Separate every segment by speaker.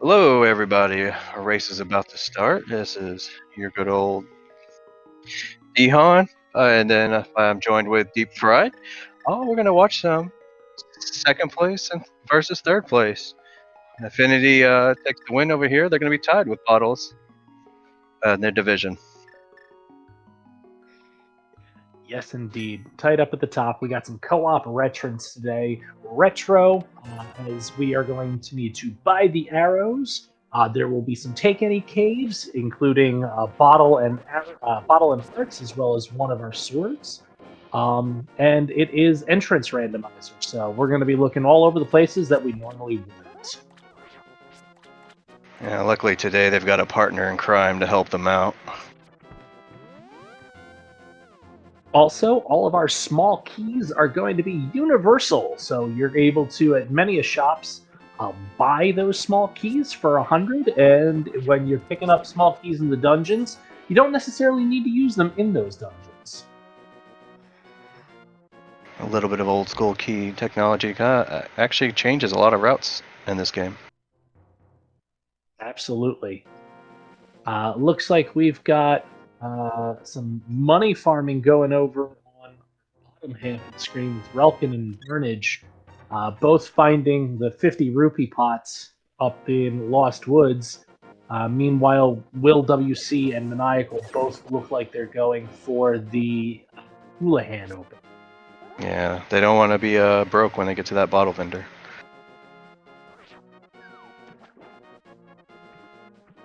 Speaker 1: Hello, everybody. A race is about to start. This is your good old Dehan, and then I'm joined with Deep Fried. Oh, we're gonna watch some second place and versus third place. Affinity takes the win over here. They're gonna be tied with Bottles in their division.
Speaker 2: Yes, indeed. Tied up at the top, we got some co-op veterans today. Retro, as we are going to need to buy the arrows. There will be some take any caves, including bottle and hearts, as well as one of our swords. And it is entrance randomizer, so we're going to be looking all over the places that we normally wouldn't.
Speaker 1: Yeah, luckily today they've got a partner in crime to help them out.
Speaker 2: Also, all of our small keys are going to be universal, so you're able to, at many shops, buy those small keys for 100, and when you're picking up small keys in the dungeons, you don't necessarily need to use them in those dungeons.
Speaker 1: A little bit of old school key technology actually changes a lot of routes in this game.
Speaker 2: Absolutely. Looks like we've got some money farming going over on the bottom half of the screen with Relkin and Burnage both finding the 50 rupee pots up in Lost Woods. Meanwhile, Will WC and Maniacal both look like they're going for the Houlihan Open.
Speaker 1: Yeah, they don't want to be broke when they get to that bottle vendor.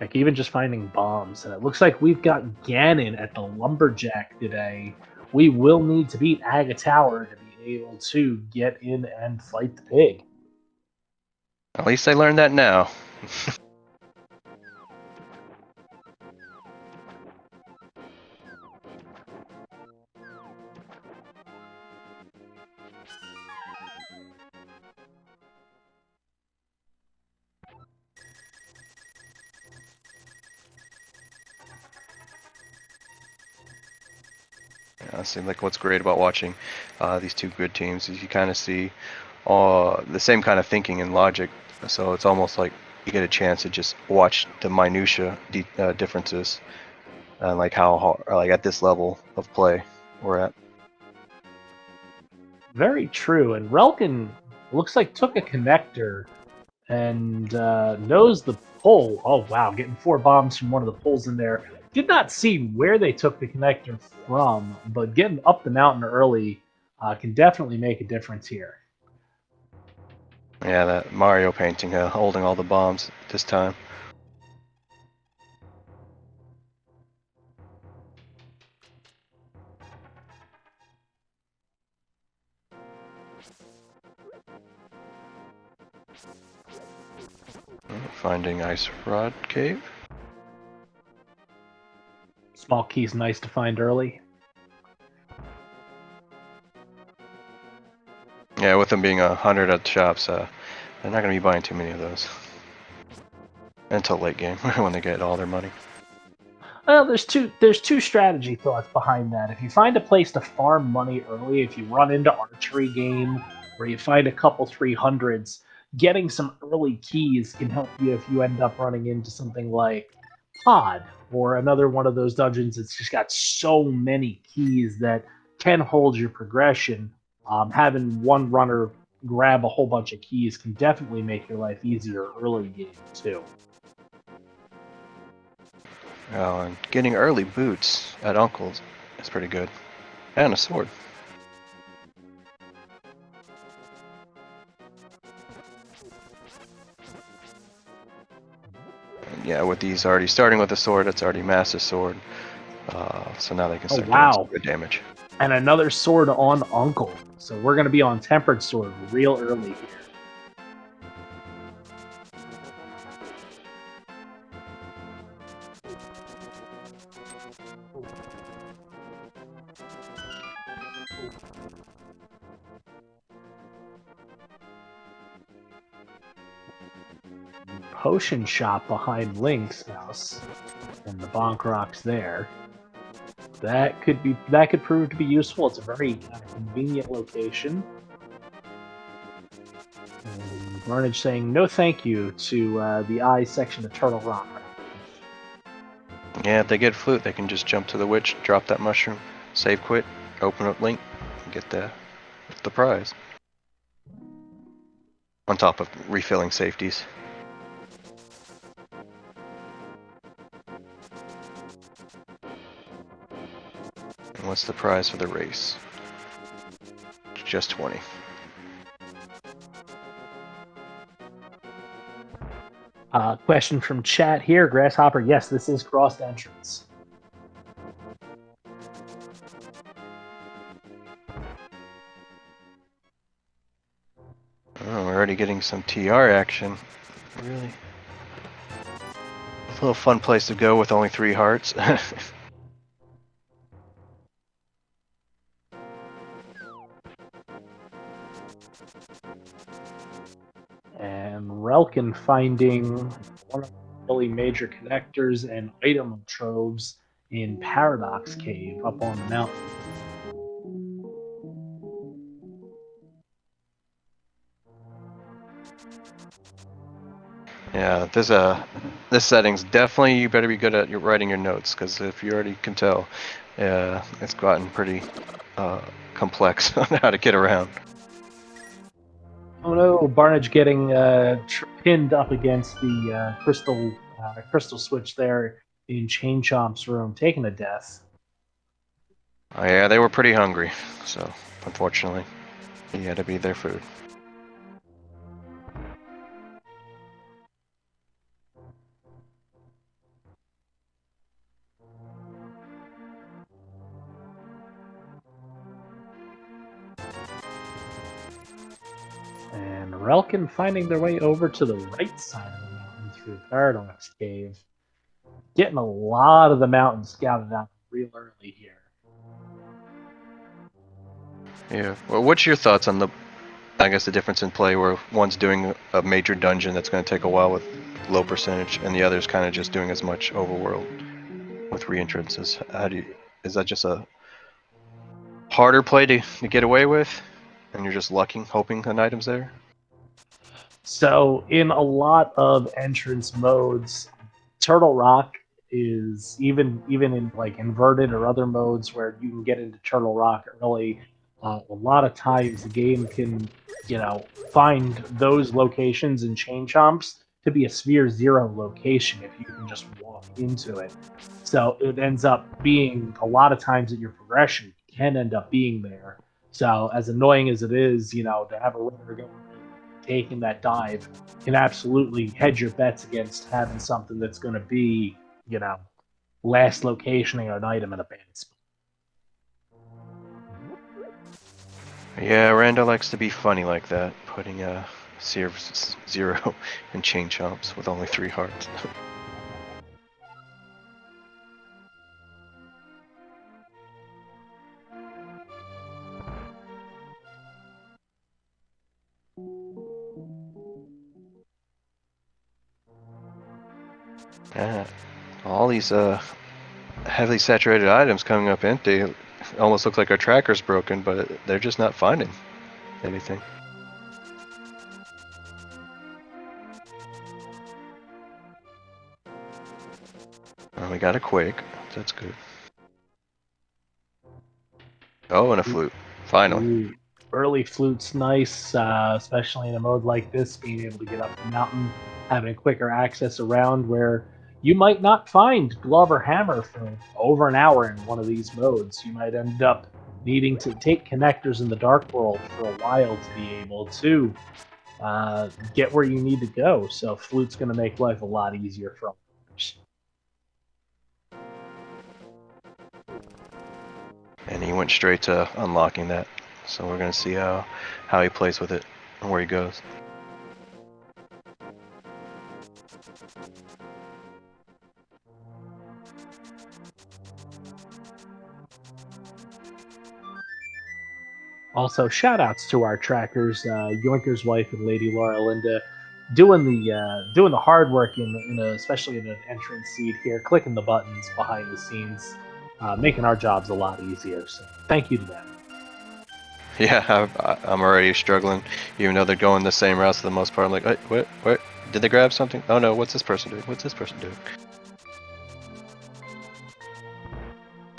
Speaker 2: Like even just finding bombs. And it looks like we've got Ganon at the Lumberjack today. We will need to beat Aga Tower to be able to get in and fight the pig.
Speaker 1: At least they learned that now. Seems like what's great about watching these two good teams is you kind of see the same kind of thinking and logic. So it's almost like you get a chance to just watch the minutia differences and like how like at this level of play we're at.
Speaker 2: Very true. And Relkin looks like took a connector and knows the pole. Oh wow, getting 4 bombs from one of the poles in there. Did not see where they took the connector from, but getting up the mountain early can definitely make a difference here.
Speaker 1: Yeah, that Mario painting holding all the bombs this time. Finding Ice Rod Cave.
Speaker 2: Small key's nice to find early.
Speaker 1: Yeah, with them being 100 at the shops, they're not going to be buying too many of those until late game when they get all their money.
Speaker 2: Well, there's two strategy thoughts behind that. If you find a place to farm money early, if you run into archery game or you find a couple 300s, getting some early keys can help you if you end up running into something like Pod or another one of those dungeons that's just got so many keys that can hold your progression. Having one runner grab a whole bunch of keys can definitely make your life easier early game too.
Speaker 1: Oh, and getting early boots at Uncle's is pretty good. And a sword. And yeah, with these already starting with a sword, it's already Master Sword. So now they can start doing some good damage.
Speaker 2: And another sword on Uncle. So we're going to be on Tempered Sword real early here. Potion shop behind Link's house, and the Bonk Rock's there. That could prove to be useful. It's a very convenient location. And Barnage saying no thank you to the I section of Turtle Rock.
Speaker 1: Yeah, if they get flute, they can just jump to the witch, drop that mushroom, save quit, open up link, and get the prize. On top of refilling safeties. And what's the prize for the race? Just 20.
Speaker 2: Question from chat here, Grasshopper. Yes, this is crossed entrance.
Speaker 1: Oh, we're already getting some TR action. Really? It's a little fun place to go with only 3 hearts.
Speaker 2: And Relkin finding one of the really major connectors and item troves in Paradox Cave up on the mountain.
Speaker 1: Yeah, this setting's definitely, you better be good at writing your notes, because if you already can tell, it's gotten pretty complex on how to get around.
Speaker 2: Oh no, Barnage getting pinned up against the crystal switch there in Chain Chomp's room, taking a death.
Speaker 1: Oh, yeah, they were pretty hungry, so unfortunately, he had to be their food.
Speaker 2: And Relkin finding their way over to the right side of the mountain through Paradox Cave. Getting a lot of the mountain scouted out real early here.
Speaker 1: Yeah, well, what's your thoughts on I guess the difference in play where one's doing a major dungeon that's going to take a while with low percentage, and the other's kind of just doing as much overworld with re-entrances? Is that just a harder play to get away with, and you're just lucking, hoping an item's there?
Speaker 2: So in a lot of entrance modes, Turtle Rock is even in like inverted or other modes where you can get into Turtle Rock early. A lot of times the game can find those locations in Chain Chomps to be a Sphere Zero location if you can just walk into it. So it ends up being a lot of times that your progression can end up being there. So as annoying as it is, to have a runner go taking that dive can absolutely hedge your bets against having something that's going to be, last locationing an item in a bad spot.
Speaker 1: Yeah, Rando likes to be funny like that, putting a Zero in Chain Chomps with only 3 hearts. Yeah, all these heavily saturated items coming up empty. It almost looks like our tracker's broken, but they're just not finding anything. Oh, we got a Quake. That's good. Oh, and a Flute. Finally.
Speaker 2: Ooh, early flute's nice, especially in a mode like this, being able to get up the mountain, having quicker access around where you might not find glove or hammer for over an hour in one of these modes. You might end up needing to take connectors in the dark world for a while to be able to get where you need to go. So flute's going to make life a lot easier for others.
Speaker 1: And he went straight to unlocking that. So we're going to see how he plays with it and where he goes.
Speaker 2: Also, shout outs to our trackers, Yoinker's wife and Lady Laura Linda, doing the hard work especially in an entrance seed here, clicking the buttons behind the scenes, making our jobs a lot easier. So thank you to them.
Speaker 1: Yeah, I'm already struggling, even though they're going the same routes for the most part. I'm like, what? Did they grab something? Oh no, what's this person doing? What's this person doing?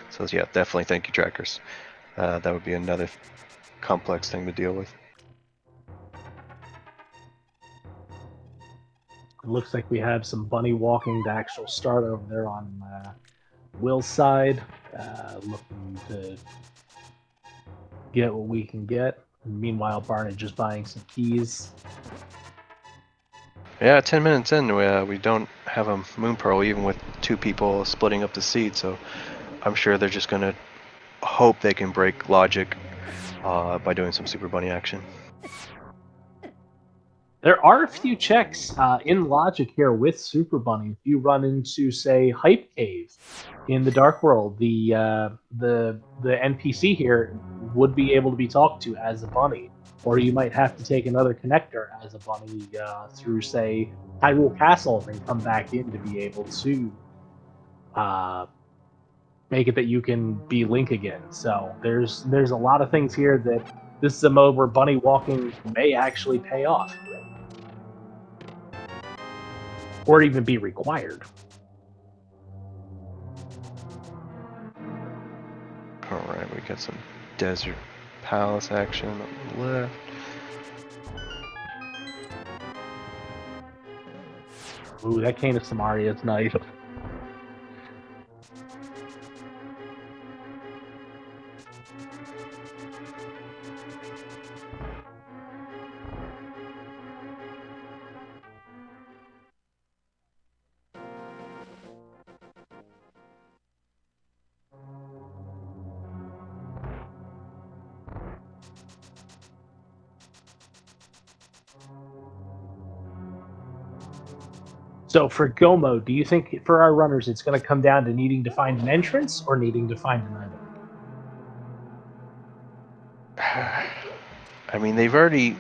Speaker 1: So yeah, definitely thank you, trackers. That would be another complex thing to deal with.
Speaker 2: It looks like we have some bunny walking to actual start over there on Will's side. Looking to get what we can get. And meanwhile, Barnage is buying some keys.
Speaker 1: Yeah, 10 minutes in, we don't have a Moon Pearl, even with 2 people splitting up the seed, so I'm sure they're just going to hope they can break logic by doing some Super Bunny action.
Speaker 2: There are a few checks in logic here with Super Bunny. If you run into, say, Hype Cave in the Dark World, the NPC here would be able to be talked to as a bunny, or you might have to take another connector as a bunny through, say, Hyrule Castle and come back in to be able to make it that you can be Link again. So there's a lot of things here that this is a mode where bunny walking may actually pay off. Or even be required.
Speaker 1: Alright, we got some Desert Palace action on the left.
Speaker 2: Ooh, that Cane of Samaria is nice. So for Go mode, do you think for our runners it's going to come down to needing to find an entrance or needing to find an item?
Speaker 1: I mean, they've already...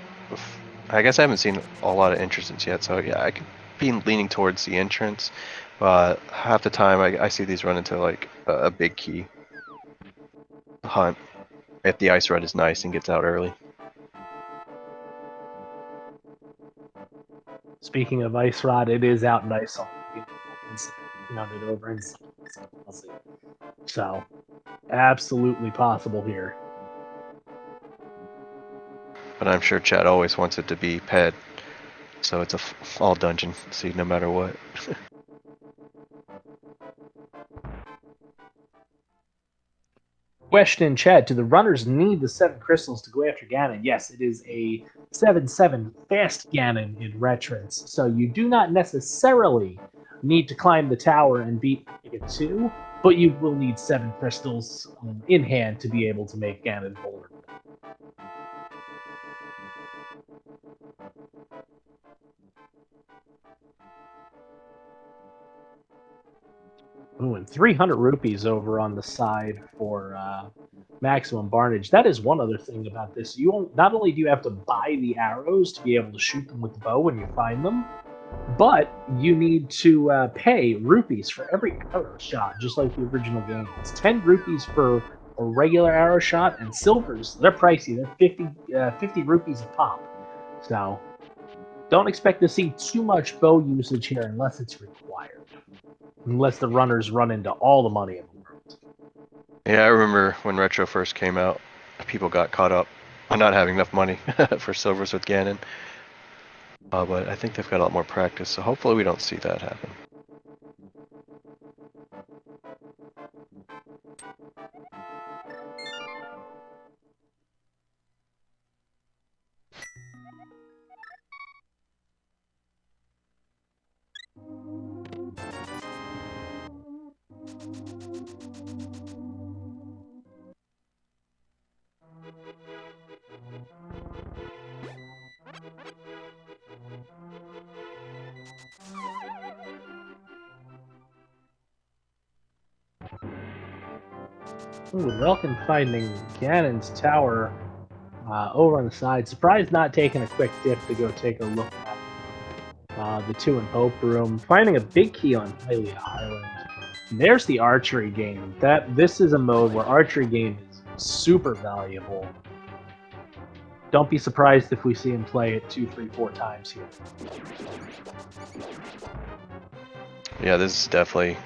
Speaker 1: I guess I haven't seen a lot of entrances yet, so yeah, I could be leaning towards the entrance, but half the time I see these run into like a big key hunt if the ice rod is nice and gets out early.
Speaker 2: Speaking of Ice Rod, it is out nice on mounted over and so absolutely possible here.
Speaker 1: But I'm sure Chad always wants it to be ped, so it's a all dungeon seed no matter what.
Speaker 2: Question, Chad, do the runners need the 7 crystals to go after Ganon? Yes, it is a 7/7 fast Ganon in Retrance, so you do not necessarily need to climb the tower and beat Mega 2, but you will need 7 crystals in hand to be able to make Ganon vulnerable. Ooh, and 300 rupees over on the side for maximum Barnage. That is one other thing about this. You not only do you have to buy the arrows to be able to shoot them with the bow when you find them, but you need to pay rupees for every arrow shot, just like the original game. It's 10 rupees for a regular arrow shot, and silvers, they're pricey. They're 50 rupees a pop. So don't expect to see too much bow usage here unless it's required. Unless the runners run into all the money in the world.
Speaker 1: Yeah, I remember when Retro first came out, people got caught up on not having enough money for silvers with Ganon. But I think they've got a lot more practice, so hopefully we don't see that happen.
Speaker 2: Ooh, Welkin finding Ganon's tower over on the side. Surprised not taking a quick dip to go take a look at the 2 in Hope Room. Finding a big key on Hylia Island. And there's the archery game. This is a mode where archery game is super valuable. don't be surprised if we see him play it 2, 3, 4 times here.
Speaker 1: Yeah, this is definitely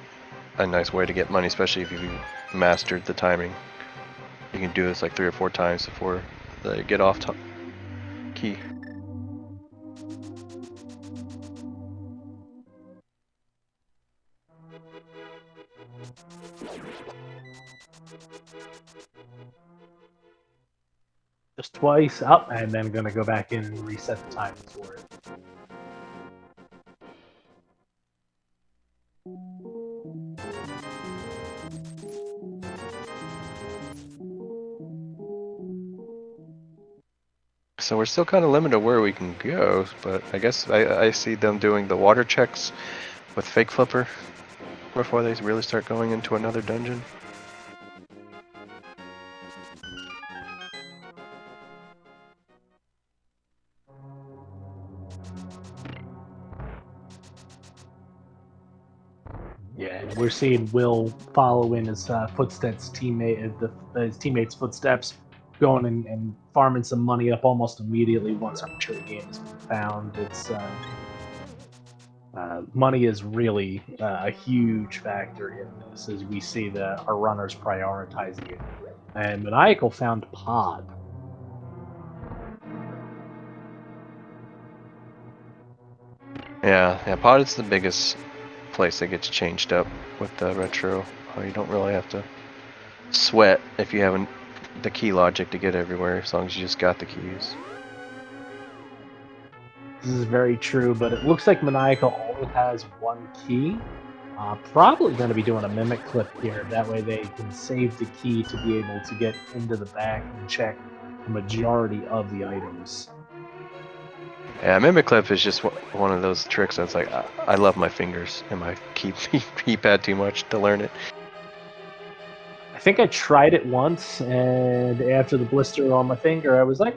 Speaker 1: a nice way to get money, especially if you mastered the timing. You can do this like 3 or 4 times before they get off key.
Speaker 2: Just twice up, and then going to go back in and reset the timing for it.
Speaker 1: So we're still kind of limited where we can go, but I guess I see them doing the water checks with Fake Flipper before they really start going into another dungeon.
Speaker 2: Yeah, we're seeing Will follow in his footsteps, his teammates' footsteps, going and farming some money up almost immediately once Archery Game has been found. It's money is really a huge factor in this, as we see our runners prioritizing it. And Maniacal found Pod.
Speaker 1: Yeah, Pod is the biggest place that gets changed up with the retro. You don't really have to sweat if you haven't the key logic to get everywhere, as long as you just got the keys.
Speaker 2: This is very true, but it looks like Maniacal only has one key. Probably going to be doing a mimic clip here. That way they can save the key to be able to get into the back and check the majority of the items.
Speaker 1: Yeah, mimic clip is just one of those tricks that's like, I love my fingers and my keypad too much to learn it.
Speaker 2: I think I tried it once, and after the blister on my finger, I was like,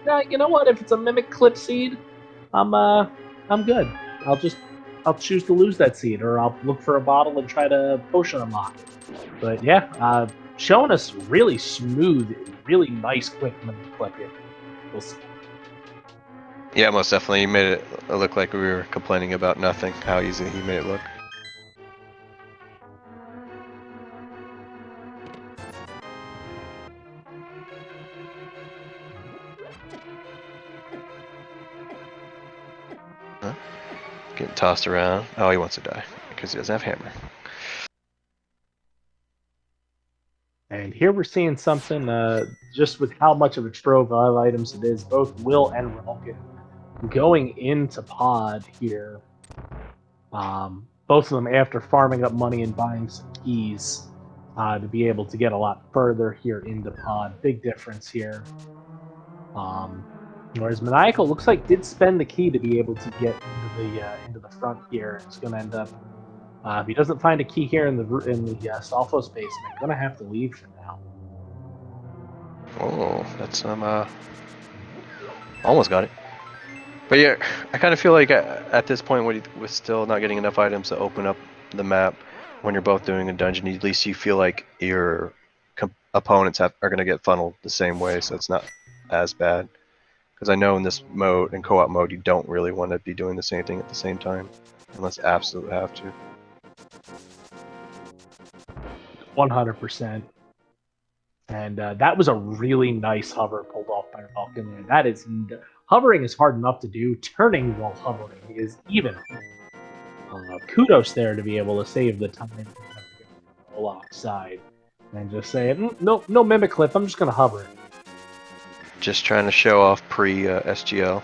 Speaker 2: nah, you know what? If it's a mimic clip seed, I'm good. I'll choose to lose that seed, or I'll look for a bottle and try to potion unlock it. But yeah, showing us really smooth, really nice quick mimic clip here. We'll see.
Speaker 1: Yeah, most definitely. He made it look like we were complaining about nothing, how easy he made it look. Huh? Getting tossed around. Oh, he wants to die because he doesn't have hammer.
Speaker 2: And here we're seeing something, just with how much of a trove of items it is, both Will and Relkin going into Pod here. Both of them after farming up money and buying some keys to be able to get a lot further here into Pod. Big difference here. Whereas Maniacal looks like did spend the key to be able to get into the front here. It's going to end up, if he doesn't find a key here in the Solfos basement, going to have to leave for now.
Speaker 1: Oh, that's almost got it. But yeah, I kind of feel like at this point, with still not getting enough items to open up the map, when you're both doing a dungeon, at least you feel like your opponents are going to get funneled the same way, so it's not as bad. Because I know in this mode, in co-op mode, you don't really want to be doing the same thing at the same time, unless you absolutely have to.
Speaker 2: 100%. And that was a really nice hover pulled off by Vulcan there. That is, hovering is hard enough to do. Turning while hovering is even. Kudos there to be able to save the time and roll offside and just say, no mimic clip. I'm just gonna hover.
Speaker 1: Just trying to show off pre-SGL.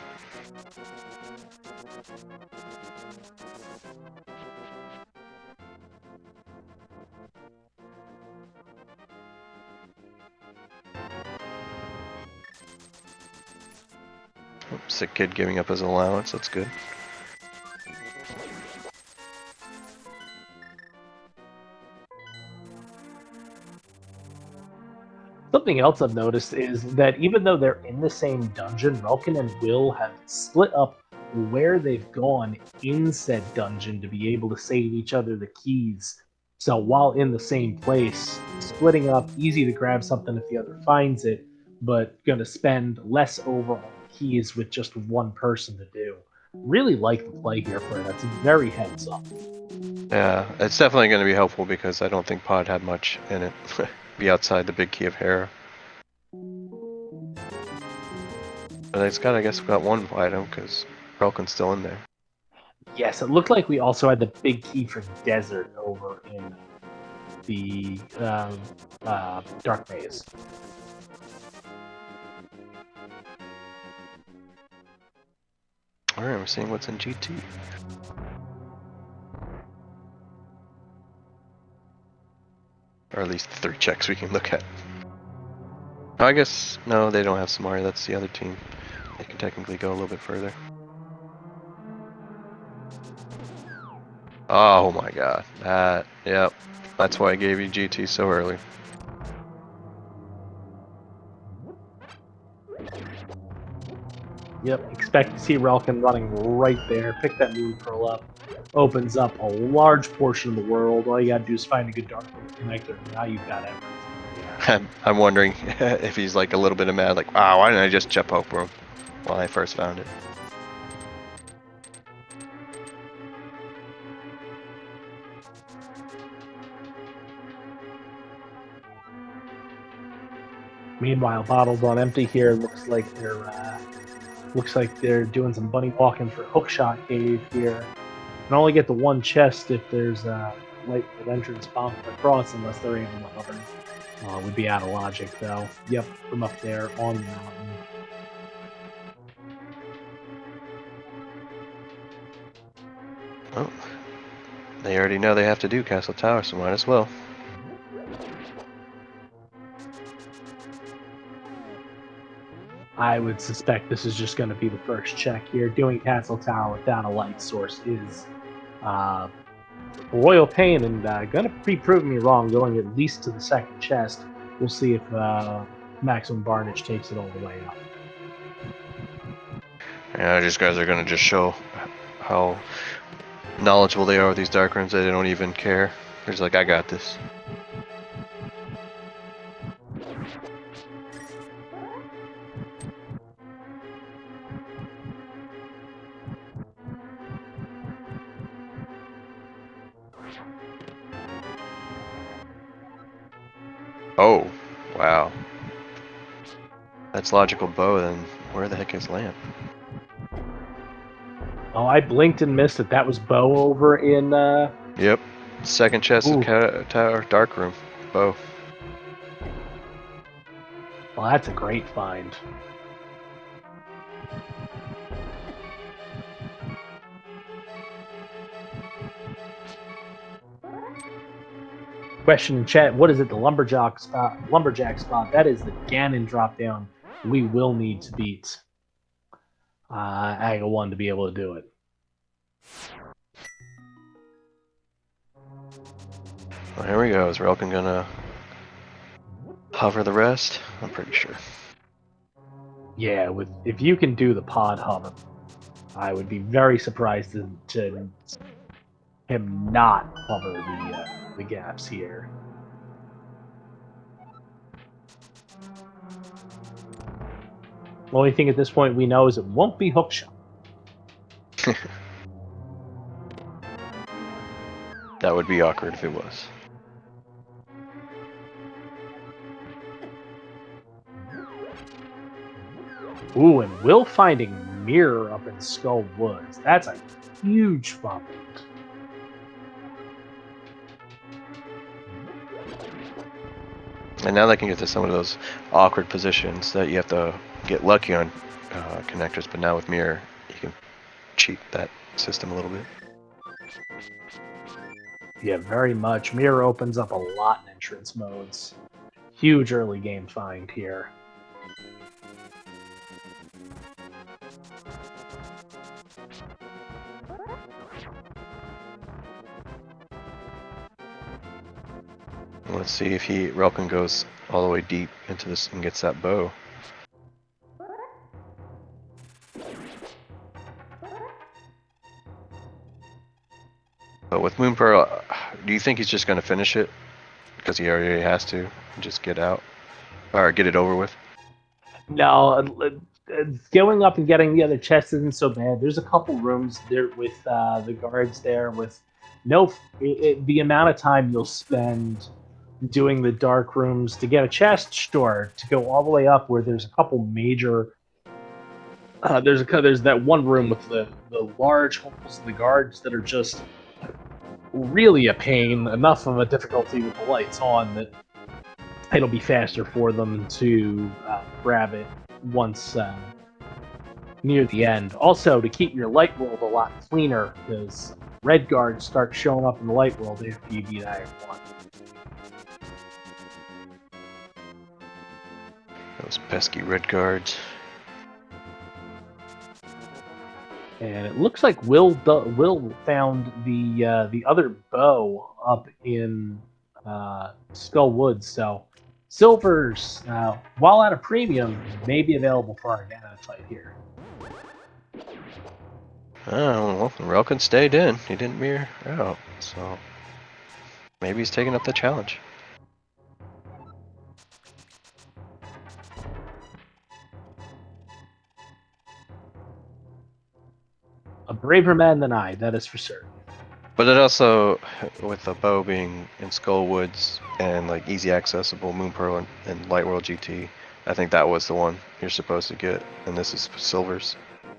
Speaker 1: Sick kid giving up his allowance, that's good.
Speaker 2: Something else I've noticed is that even though they're in the same dungeon, Relkin and Will have split up where they've gone in said dungeon to be able to save each other the keys. So while in the same place, splitting up, easy to grab something if the other finds it, but going to spend less overall keys with just one person to do. Really like the play here for it. That's very heads up.
Speaker 1: Yeah, it's definitely going to be helpful because I don't think Pod had much in it. Be outside the big key of Hera. But it's got, I guess, got one item because Relkin's still in there.
Speaker 2: Yes, it looked like we also had the big key for Desert over in the Dark Maze.
Speaker 1: Alright, we're seeing what's in GT. Or at least 3 checks we can look at. I guess, no, they don't have Samari, that's the other team. They can technically go a little bit further. Oh my god, yep. That's why I gave you GT so early.
Speaker 2: Yep, expect to see Relkin running right there. Pick that Moon Pearl up. Opens up a large portion of the world. All you gotta do is find a good Dark World connector. Now you've got everything. Yeah.
Speaker 1: I'm wondering if he's like a little bit mad, like, wow, why didn't I just jump over him when I first found it?
Speaker 2: Meanwhile, bottles on empty here. Looks like they're doing some bunny walking for Hookshot Cave here. Can only get the one chest if there's a light entrance bomb across, unless they're able to hover. Would be out of logic though. Yep, from up there on the mountain.
Speaker 1: Oh, they already know they have to do Castle Tower, so might as well.
Speaker 2: I would suspect this is just going to be the first check here. Doing Castle Tower without a light source is royal pain, and going to be proving me wrong. Going at least to the second chest. We'll see if Maximum Barnage takes it all the way up.
Speaker 1: Yeah, these guys are gonna just show how knowledgeable they are with these dark rooms. They don't even care. They're just like, I got this. Oh, wow. That's logical bow, then where the heck is Lamp?
Speaker 2: Oh, I blinked and missed it. That was Bo over in...
Speaker 1: Yep. Second chest of Tower, dark room. Bow.
Speaker 2: Well, that's a great find. Question in chat, what is it, the lumberjack spot? That is the Ganon drop down we will need to beat Aga 1 to be able to do it.
Speaker 1: Well, here we go. Is Relkin gonna hover the rest? I'm pretty sure.
Speaker 2: Yeah, if you can do the pod hover, I would be very surprised to him not hover the gaps here. The only thing at this point we know is it won't be hookshot.
Speaker 1: That would be awkward if it was.
Speaker 2: Ooh, and Will finding Mirror up in Skull Woods. That's a huge find.
Speaker 1: And now they can get to some of those awkward positions that you have to get lucky on connectors, but now with Mirror, you can cheat that system a little bit.
Speaker 2: Yeah, very much. Mirror opens up a lot in entrance modes. Huge early game find here.
Speaker 1: Let's see if Relkin goes all the way deep into this and gets that bow. But with Moon Pearl, do you think he's just going to finish it? Because he already has to, and just get out? Or get it over with?
Speaker 2: No, going up and getting the other chest isn't so bad. There's a couple rooms there with the guards there with the amount of time you'll spend doing the dark rooms to get a chest, sure, to go all the way up where there's a couple major. There's that one room with the large holes in the guards that are just really a pain. Enough of a difficulty with the lights on that it'll be faster for them to grab it once near the end. Also, to keep your light world a lot cleaner, because red guards start showing up in the light world after you beat Iron 1.
Speaker 1: Those pesky red guards.
Speaker 2: And it looks like Will found the other bow up in Skull Woods. So silvers, while at a premium, may be available for our Gana fight here.
Speaker 1: Oh, well, Relkin stayed in. He didn't mirror out, so maybe he's taking up the challenge.
Speaker 2: A braver man than I, that is for certain.
Speaker 1: But it also, with the bow being in Skull Woods and like easy accessible Moon Pearl and Light World GT, I think that was the one you're supposed to get, and this is silvers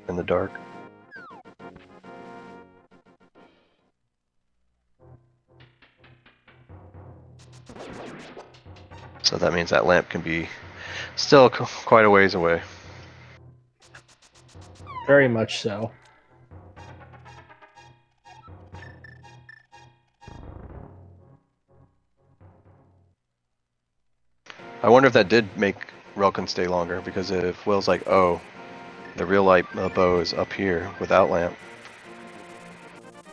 Speaker 1: in the dark. So that means that lamp can be still quite a ways away.
Speaker 2: Very much so.
Speaker 1: I wonder if that did make Relkin stay longer, because if Will's like, oh, the real light bow is up here without lamp,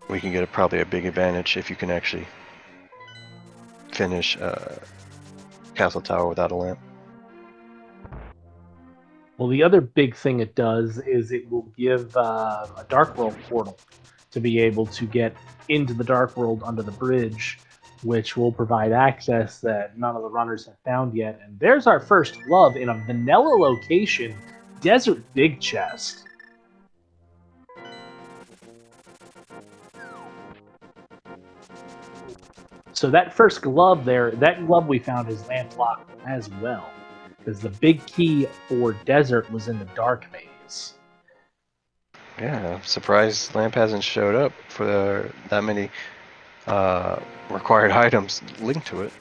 Speaker 1: we can get probably a big advantage if you can actually finish Castle Tower without a lamp.
Speaker 2: Well, the other big thing it does is it will give a Dark World portal to be able to get into the Dark World under the bridge, which will provide access that none of the runners have found yet. And there's our first glove in a vanilla location, Desert Big Chest. So that first glove there, that glove we found is lamp locked as well, because the big key for Desert was in the Dark Maze.
Speaker 1: Yeah, I'm surprised lamp hasn't showed up for that many required items linked to it.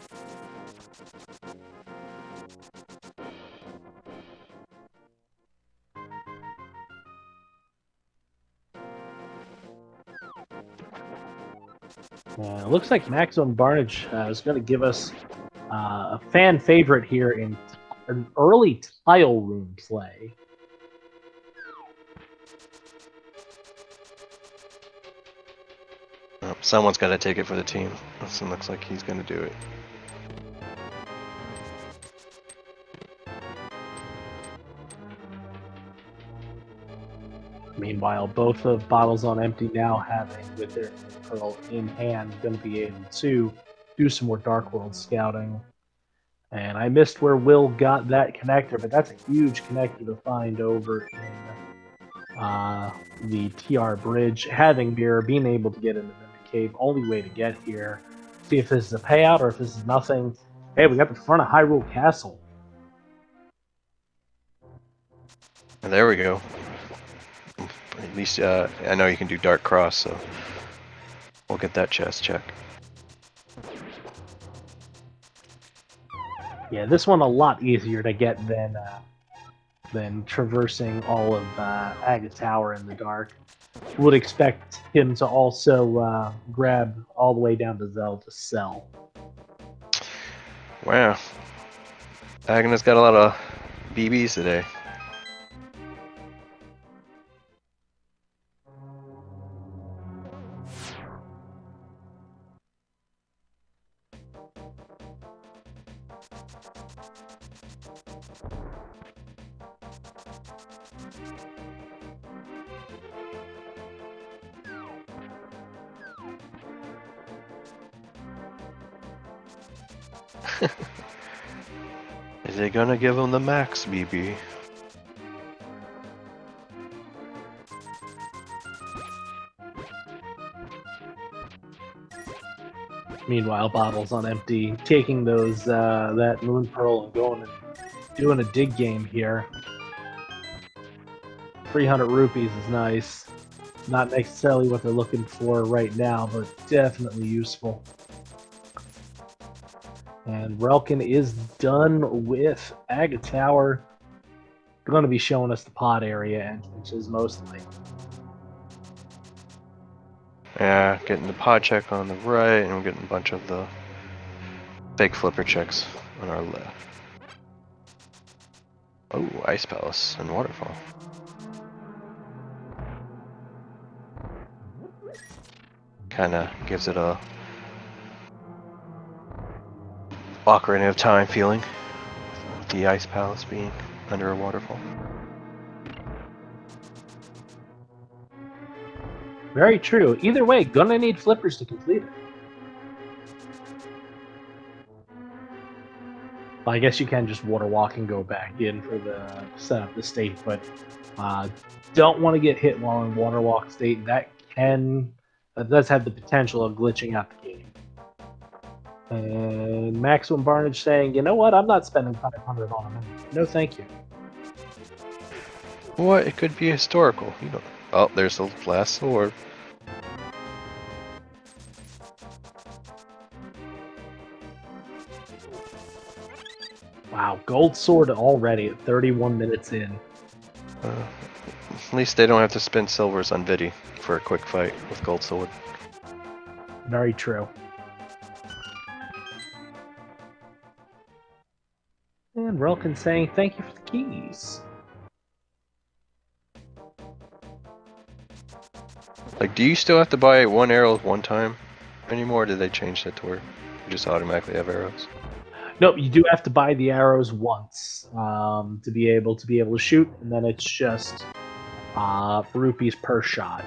Speaker 2: It looks like Maximum Barnage is going to give us a fan favorite here in an early tile room play.
Speaker 1: Someone's got to take it for the team. It looks like he's going to do it.
Speaker 2: Meanwhile, both of Bottles on Empty now having, with their pearl in hand, going to be able to do some more Dark World scouting. And I missed where Will got that connector, but that's a huge connector to find over in the TR bridge. Having Mirror, being able to get into the cave, only way to get here. See if this is a payout or if this is nothing. Hey, we got the front of Hyrule Castle.
Speaker 1: And there we go. At least I know you can do Dark Cross, so we'll get that chest check.
Speaker 2: Yeah, this one a lot easier to get than traversing all of Aga Tower in the dark. Would expect him to also grab all the way down to Zelda's cell.
Speaker 1: Wow. Agnes got a lot of BBs today. Is they gonna give him the max BB?
Speaker 2: Meanwhile, bottles on empty, taking those that moon pearl and going and doing a dig game here. 300 rupees is nice. Not necessarily what they're looking for right now, but definitely useful. And Relkin is done with Agate Tower. They're going to be showing us the pod area entrances mostly.
Speaker 1: Yeah, getting the pod check on the right, and we're getting a bunch of the fake flipper checks on our left. Oh, Ice Palace and Waterfall. Kinda gives it a Ocarina of Time feeling, with the Ice Palace being under a waterfall.
Speaker 2: Very true. Either way, gonna need flippers to complete it. Well, I guess you can just water walk and go back in for the set up the state, but don't want to get hit while in water walk state. That does have the potential of glitching out the game. And Maximum Barnage saying, you know what? I'm not spending 500 on a minute. No, thank you.
Speaker 1: What? It could be historical. You know. Oh, there's the last sword.
Speaker 2: Wow, gold sword already at 31 minutes in.
Speaker 1: At least they don't have to spend silvers on Vidi for a quick fight with gold sword.
Speaker 2: Very true. And Relkin saying, thank you for the keys.
Speaker 1: Like, do you still have to buy one arrow one time anymore? Or did they change that to where you just automatically have arrows?
Speaker 2: Nope, you do have to buy the arrows once to be able to shoot, and then it's just rupees per shot.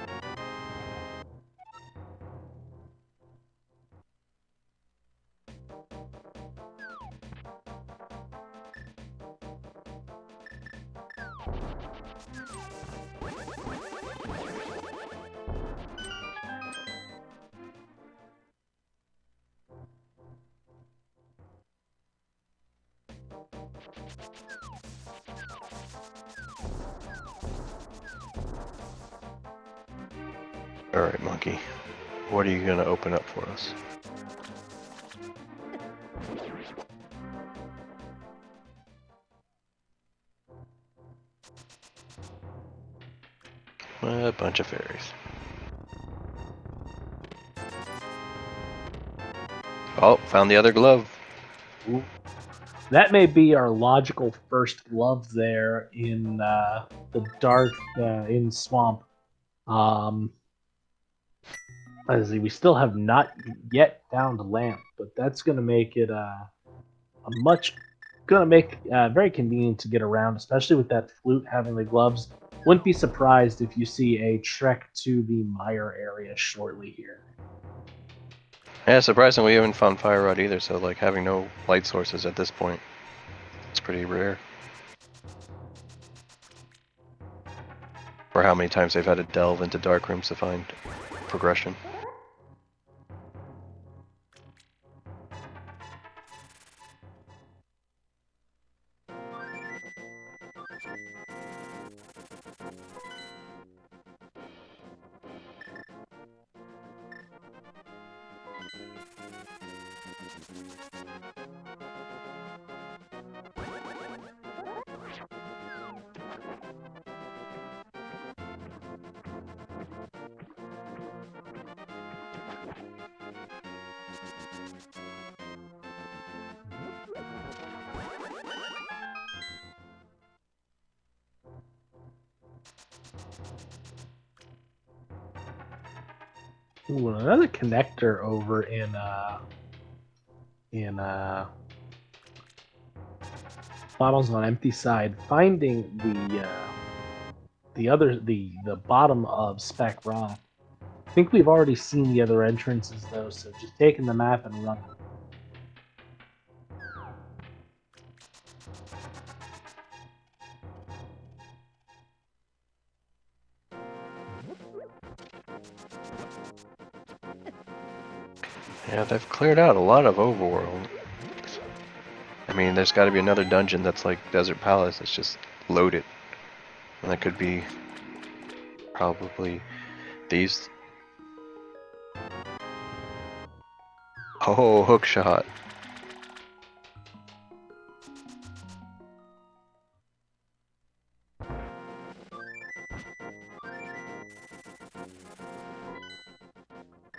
Speaker 1: Alright, monkey. What are you gonna open up for us? A bunch of fairies. Oh, found the other glove.
Speaker 2: Ooh. That may be our logical first glove there in the dark in swamp. Let's see, we still have not yet found a lamp, but that's going to make it very convenient to get around, especially with that flute having the gloves. Wouldn't be surprised if you see a trek to the mire area shortly here.
Speaker 1: Yeah, surprisingly, we haven't found fire rod either, so like having no light sources at this point, it's pretty rare. For how many times they've had to delve into dark rooms to find progression.
Speaker 2: Ooh, another connector over in bottles on empty side. Finding the bottom of Spec Rock. I think we've already seen the other entrances though, so just taking the map and running.
Speaker 1: Yeah, they've cleared out a lot of overworld. I mean, there's got to be another dungeon that's like Desert Palace. It's just loaded. And that could be probably these. Oh, hook shot.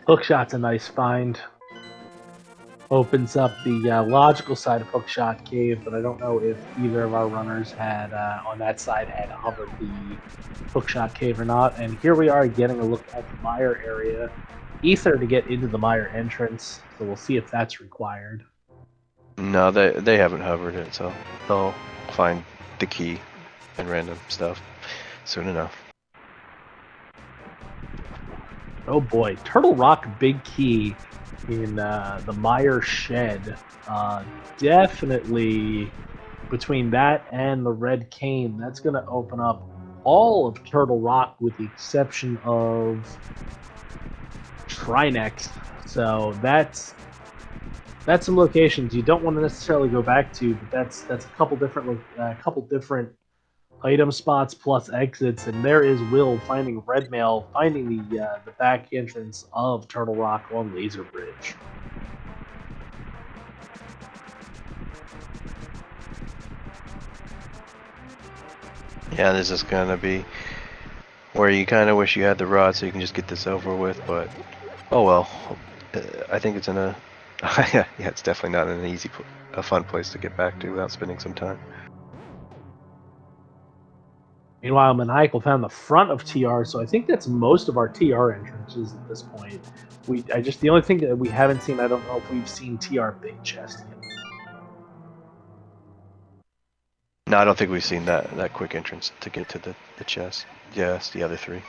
Speaker 2: Hookshot's a nice find. Opens up the logical side of Hookshot Cave, but I don't know if either of our runners had on that side had hovered the Hookshot Cave or not. And here we are getting a look at the mire area. Ether to get into the mire entrance, so we'll see if that's required.
Speaker 1: No, they haven't hovered it, so they'll find the key and random stuff soon enough.
Speaker 2: Oh boy, Turtle Rock Big Key in the Mire Shed. Definitely between that and the Red Cane, that's going to open up all of Turtle Rock with the exception of Trinex. So that's some locations you don't want to necessarily go back to, but that's a couple different item spots plus exits, and there is Will finding Red Mail, finding the back entrance of Turtle Rock on Laser Bridge.
Speaker 1: Yeah, this is gonna be where you kind of wish you had the rod so you can just get this over with, but oh well. I think it's in a yeah, it's definitely not an a fun place to get back to without spending some time.
Speaker 2: Meanwhile, Maniacal found the front of TR, so I think that's most of our TR entrances at this point. The only thing that we haven't seen, I don't know if we've seen TR Big Chest yet.
Speaker 1: No, I don't think we've seen that quick entrance to get to the chest. Yes, the other three.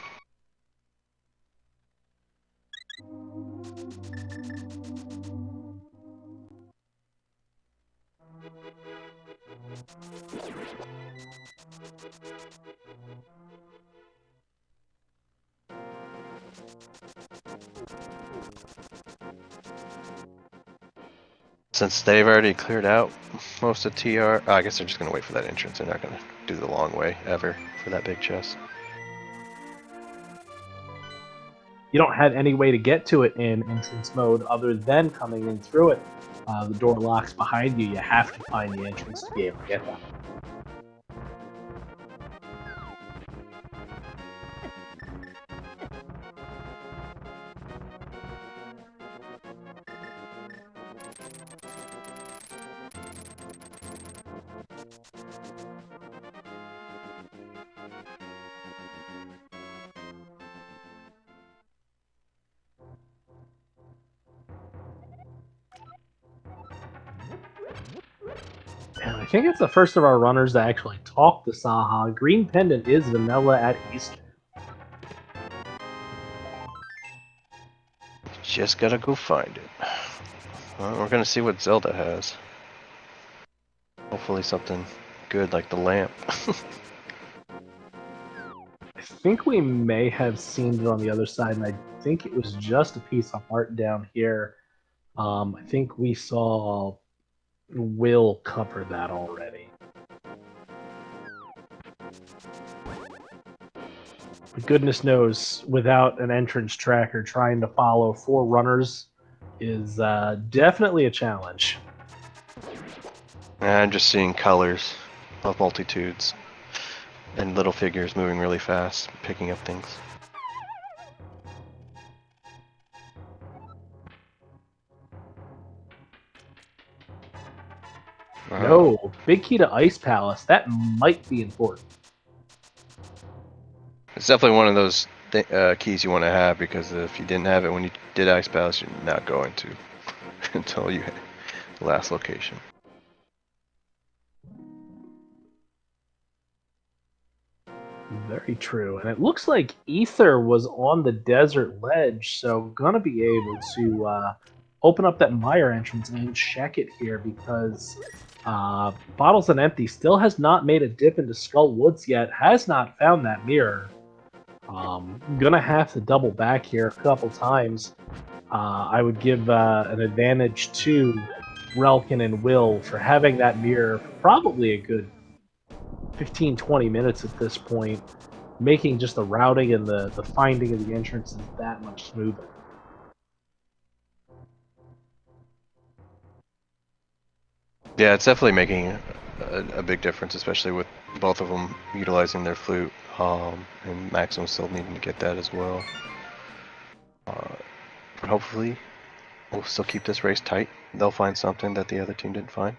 Speaker 1: Since they've already cleared out most of TR, I guess they're just going to wait for that entrance. They're not going to do the long way ever for that big chest.
Speaker 2: You don't have any way to get to it in entrance mode other than coming in through it. The door locks behind you. You have to find the entrance to be able to get that. And I think it's the first of our runners to actually talk to Saha. Green Pendant is vanilla at Easter.
Speaker 1: Just gotta go find it. Well, we're gonna see what Zelda has. Hopefully something good like the lamp.
Speaker 2: I think we may have seen it on the other side, and I think it was just a piece of art down here. I think we saw Will cover that already. But goodness knows, without an entrance tracker, trying to follow 4 runners is definitely a challenge.
Speaker 1: I'm just seeing colors of multitudes and little figures moving really fast, picking up things.
Speaker 2: No, big key to Ice Palace. That might be important.
Speaker 1: It's definitely one of those keys you want to have, because if you didn't have it when you did Ice Palace, you're not going to until you hit the last location.
Speaker 2: Very true. And it looks like Ether was on the desert ledge, so gonna be able to open up that mire entrance and check it here, because Bottles and Empty still has not made a dip into Skull Woods yet, has not found that mirror. Gonna have to double back here a couple times. I would give an advantage to Relkin and Will for having that mirror for probably a good 15-20 minutes at this point, making just the routing and the finding of the entrances that much smoother.
Speaker 1: Yeah, it's definitely making a big difference, especially with both of them utilizing their flute, and Maxim still needing to get that as well. But hopefully, we'll still keep this race tight. They'll find something that the other team didn't find.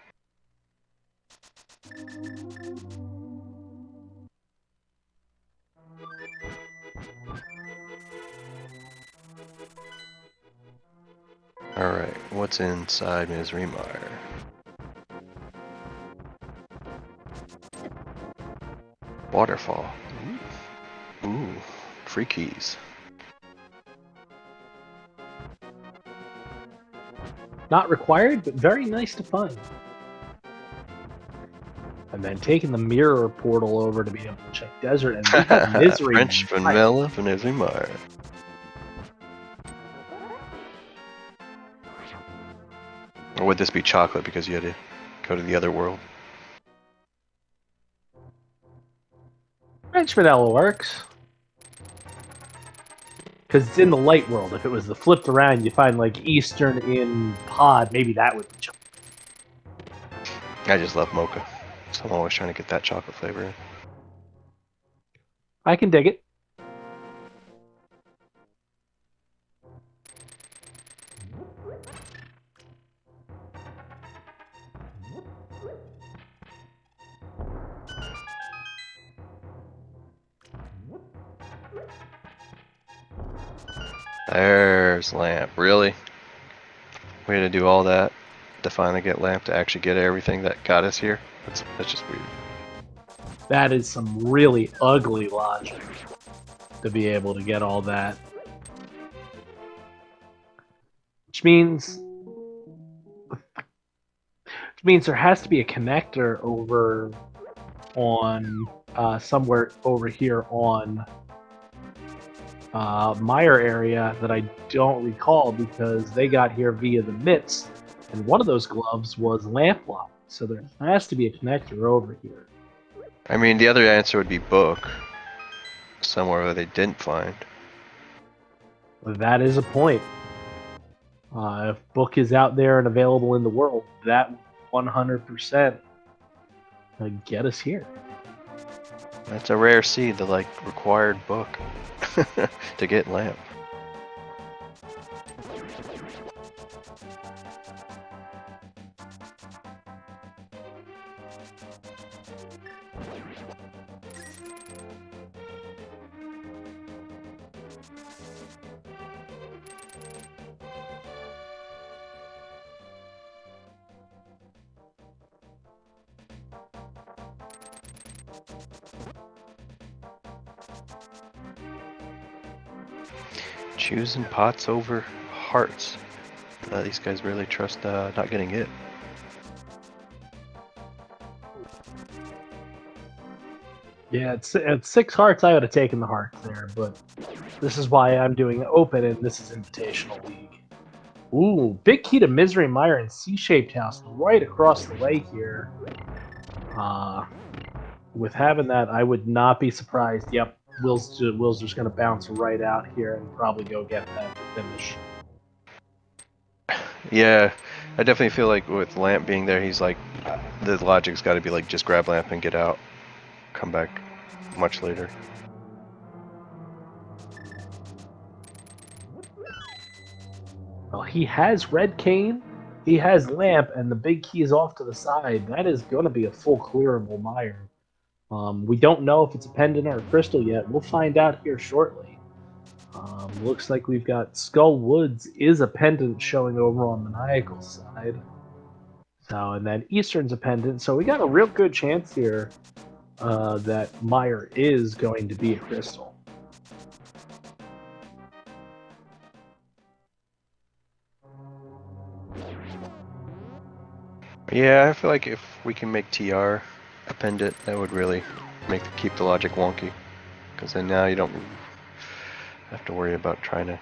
Speaker 1: Alright, what's inside Misery Mire? Waterfall. Ooh, free keys.
Speaker 2: Not required, but very nice to find. And then taking the mirror portal over to be able to check desert, and we got Misery.
Speaker 1: French vanilla for Misery Mire. Or would this be chocolate because you had to go to the other world?
Speaker 2: French vanilla works. Because it's in the light world. If it was the flipped around, you find like Eastern in pod, maybe that would be chocolate.
Speaker 1: I just love mocha. So I'm always trying to get that chocolate flavor in.
Speaker 2: I can dig it.
Speaker 1: There's lamp. Really? We had to do all that to finally get lamp to actually get everything that got us here? That's just weird.
Speaker 2: That is some really ugly logic to be able to get all that. Which means there has to be a connector over on somewhere over here on Meyer area that I don't recall because they got here via the mitts, and one of those gloves was lamplock, so there has to be a connector over here.
Speaker 1: I mean, the other answer would be book. Somewhere where they didn't find.
Speaker 2: That is a point. If book is out there and available in the world, that 100% get us here.
Speaker 1: That's a rare seed, the like required book to get lamp. Choosing pots over hearts. These guys really trust not getting hit.
Speaker 2: Yeah, at 6 hearts, I would have taken the hearts there, but this is why I'm doing open, and this is Invitational League. Ooh, big key to Misery Mire and C-shaped house right across the way here. With having that, I would not be surprised. Yep, Will's just going to bounce right out here and probably go get that finish.
Speaker 1: Yeah, I definitely feel like with Lamp being there, he's like, the logic's got to be like, just grab Lamp and get out. Come back much later.
Speaker 2: Well, he has Red Cane, he has Lamp, and the big key is off to the side. That is going to be a full clearable mire. We don't know if it's a pendant or a crystal yet. We'll find out here shortly. Looks like we've got Skull Woods is a pendant showing over on the Maniacal side. So, and then Eastern's a pendant. So we got a real good chance here that Mire is going to be a crystal.
Speaker 1: Yeah, I feel like if we can make TR a pendant, that would really keep the logic wonky. Because then now you don't have to worry about Trinex.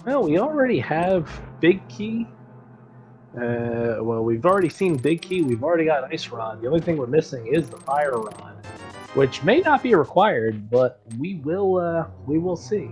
Speaker 2: Well, we already have Big Key. Well, we've already seen Big Key. We've already got Ice Rod. The only thing we're missing is the Fire Rod, which may not be required, but we will see.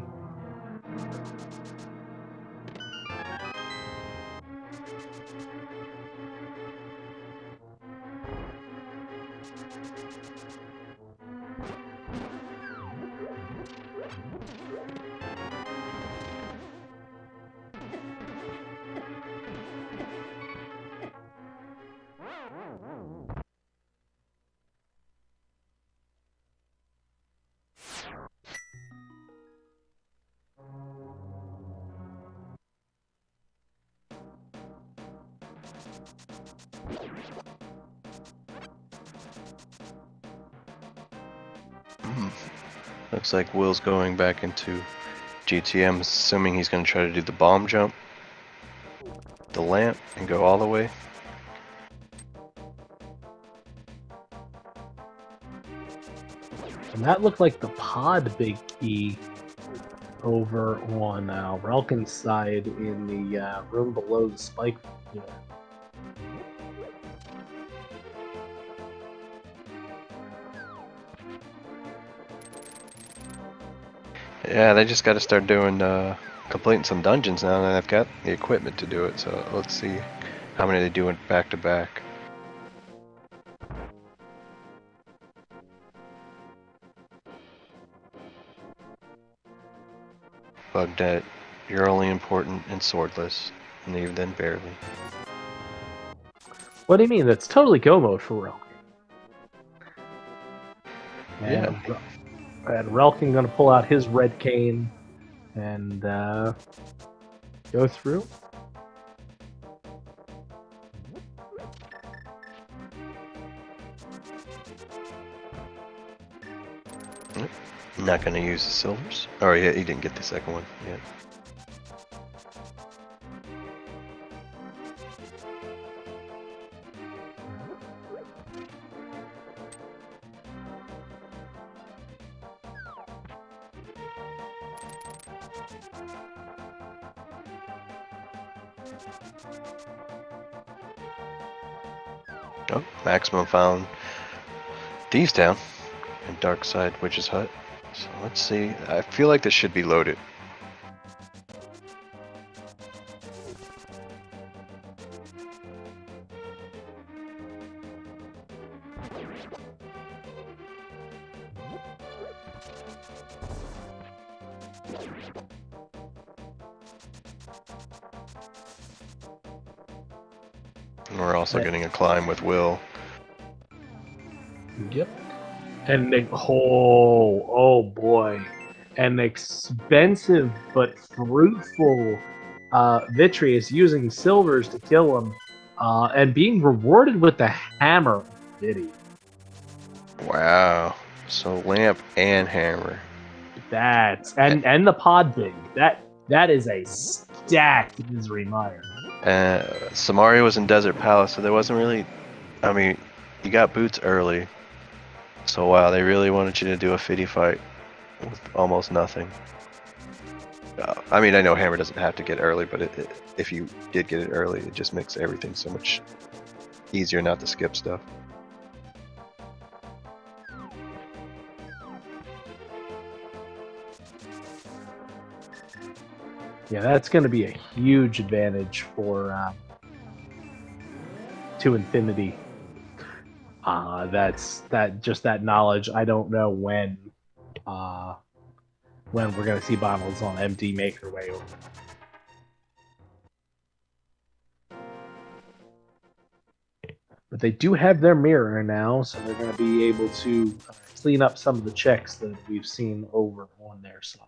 Speaker 1: Looks like Will's going back into GTM, assuming he's going to try to do the bomb jump, the lamp, and go all the way.
Speaker 2: And that looked like the pod Big Key over on Relkin's side in the room below the spike. Yeah.
Speaker 1: Yeah, they just got to start doing completing some dungeons now, and they've got the equipment to do it. So let's see how many they do it back to back. Bugnet, you're only important in swordless, and even then barely.
Speaker 2: What do you mean? That's totally go mode for Relkin.
Speaker 1: Yeah.
Speaker 2: And Relkin gonna pull out his red cane and go through.
Speaker 1: Not gonna use the silvers. Oh yeah, he didn't get the second one yet. Oh, Maximum found Thieves Town and Dark Side Witch's Hut. So let's see. I feel like this should be loaded. And we're also getting a climb with Will.
Speaker 2: Yep. And oh boy, an expensive but fruitful Vitreous using silvers to kill him, and being rewarded with the hammer. Diddy.
Speaker 1: Wow. So lamp and hammer.
Speaker 2: That's and the pod big. That is a stacked Misery Mire.
Speaker 1: Samaria was in Desert Palace, so there wasn't really. I mean, you got boots early. So wow, they really wanted you to do a fitty fight with almost nothing. I mean, I know hammer doesn't have to get early, but if you did get it early, it just makes everything so much easier not to skip stuff.
Speaker 2: Yeah, that's going to be a huge advantage for to Infinity. That's that knowledge. I don't know when we're going to see bottles on MD make their way over. But they do have their mirror now, so they're going to be able to clean up some of the checks that we've seen over on their side.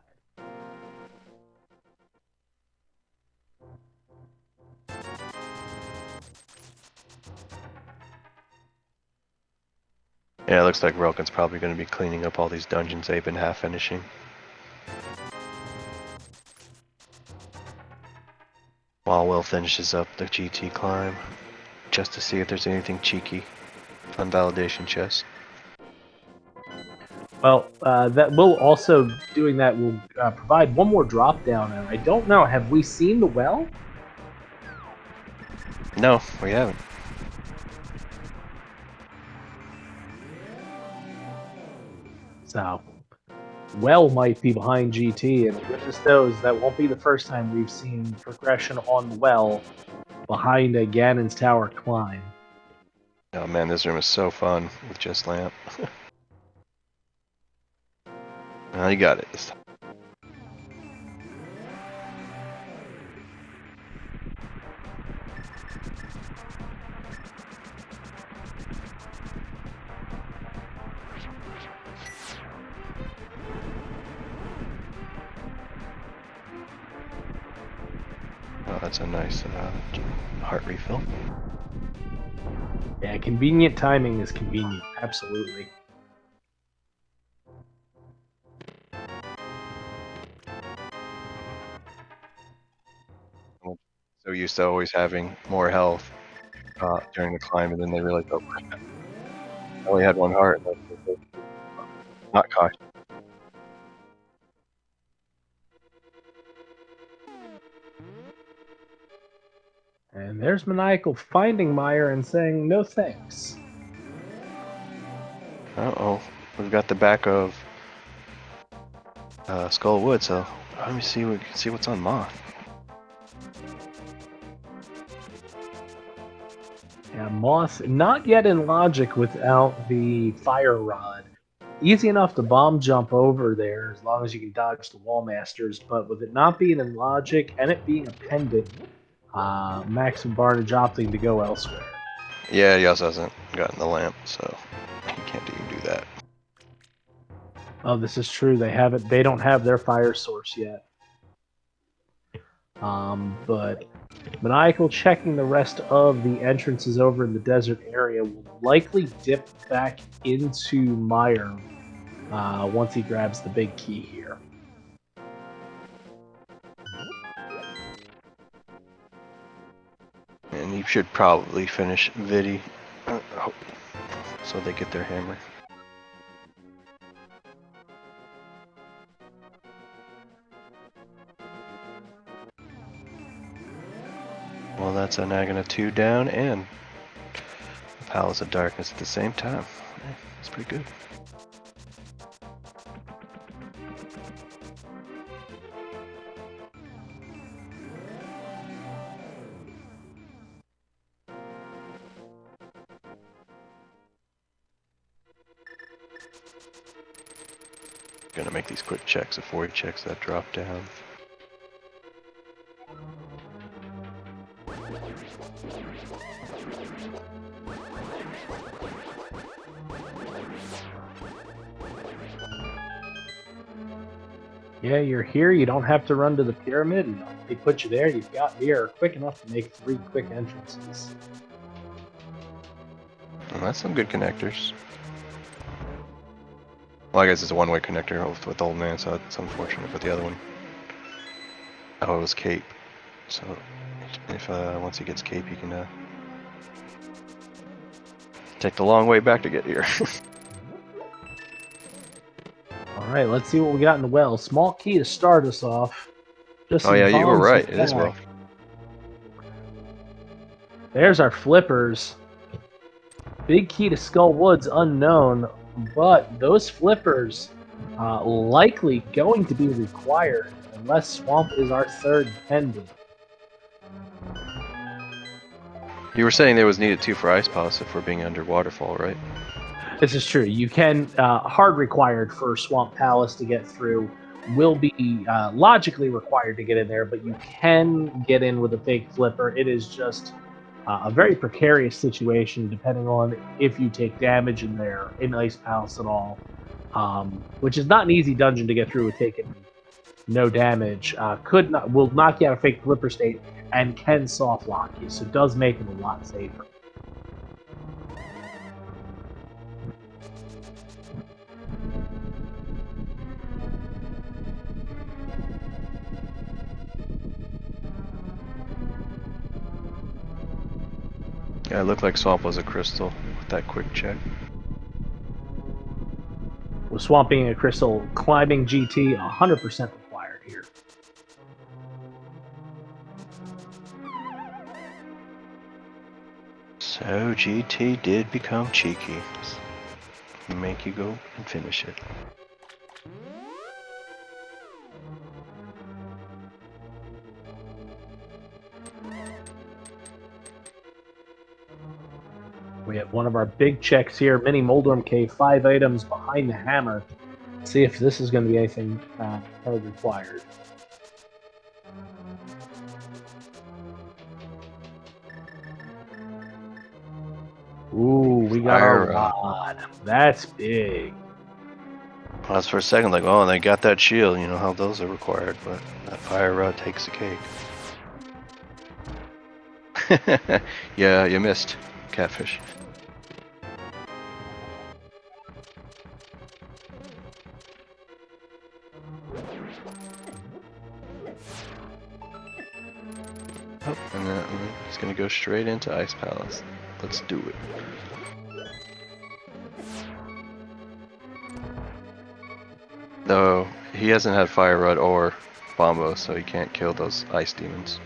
Speaker 1: Yeah, it looks like Relkin's probably going to be cleaning up all these dungeons they've been half finishing. While Will finishes up the GT climb, just to see if there's anything cheeky on validation chest.
Speaker 2: Well, that will also doing that will provide one more drop down, and I don't know. Have we seen the well?
Speaker 1: No, we haven't.
Speaker 2: So, well might be behind GT, and goodness knows that won't be the first time we've seen progression on the well behind a Ganon's Tower climb.
Speaker 1: Oh man, this room is so fun with just lamp. Well, you got it this time. Oh, that's a nice heart refill.
Speaker 2: Yeah, convenient timing is convenient, absolutely.
Speaker 1: So used to always having more health during the climb, and then they realized, oh crap, I only had one heart. Not cautious.
Speaker 2: And there's Maniacal finding Meyer and saying no thanks.
Speaker 1: Uh-oh, we've got the back of Skull Wood, so let me see. We can see what's on Moth.
Speaker 2: Yeah, Moth not yet in logic without the fire rod. Easy enough to bomb jump over there as long as you can dodge the wall masters, but with it not being in logic and it being a pendant, Max and Barnage opting to go elsewhere.
Speaker 1: Yeah, he also hasn't gotten the lamp, so he can't even do that.
Speaker 2: Oh, this is true. They don't have their fire source yet. But Maniacal checking the rest of the entrances over in the desert area will likely dip back into Meyer once he grabs the big key here.
Speaker 1: And you should probably finish Vidi so they get their hammer. Well, that's a Nagana 2 down and Palace of Darkness at the same time. That's pretty good. Gonna make these quick checks before he checks that drop down.
Speaker 2: Yeah, you're here. You don't have to run to the pyramid. And they put you there. You've got here quick enough to make 3 quick entrances.
Speaker 1: Well, that's some good connectors. Well, I guess it's a one-way connector with Old Man, so it's unfortunate. But the other one, oh, it was Cape. So if once he gets Cape, he can take the long way back to get here.
Speaker 2: All right, let's see what we got in the well. Small key to start us off. Just
Speaker 1: Oh yeah, you were
Speaker 2: bombs
Speaker 1: right.
Speaker 2: to
Speaker 1: It is
Speaker 2: pack.
Speaker 1: well.
Speaker 2: There's our flippers. Big key to Skull Woods unknown, but those flippers likely going to be required unless Swamp is our third pendant.
Speaker 1: You were saying there was needed 2 for Ice Palace if we're being under waterfall, right?
Speaker 2: This is true. You can hard required for Swamp Palace to get through. Will be logically required to get in there, but you can get in with a fake flipper. It is just a very precarious situation depending on if you take damage in there in Ice Palace at all, which is not an easy dungeon to get through with taking no damage. Will knock you out of fake flipper state and can soft lock you, so it does make it a lot safer.
Speaker 1: Yeah, it looked like Swamp was a crystal with that quick check.
Speaker 2: With swamping a crystal, climbing GT 100% required here.
Speaker 1: So GT did become cheeky. Make you go and finish it.
Speaker 2: We have one of our big checks here, Mini Moldorm Cave, 5 items behind the hammer. See if this is going to be anything card required. Ooh, we got our rod. That's big.
Speaker 1: I was for a second like, oh, they got that shield, you know how those are required, but that fire rod takes the cake. Yeah, you missed, catfish. Oh, and then he's gonna go straight into Ice Palace. Let's do it. Though he hasn't had Fire Rod or Bombo, so he can't kill those ice demons.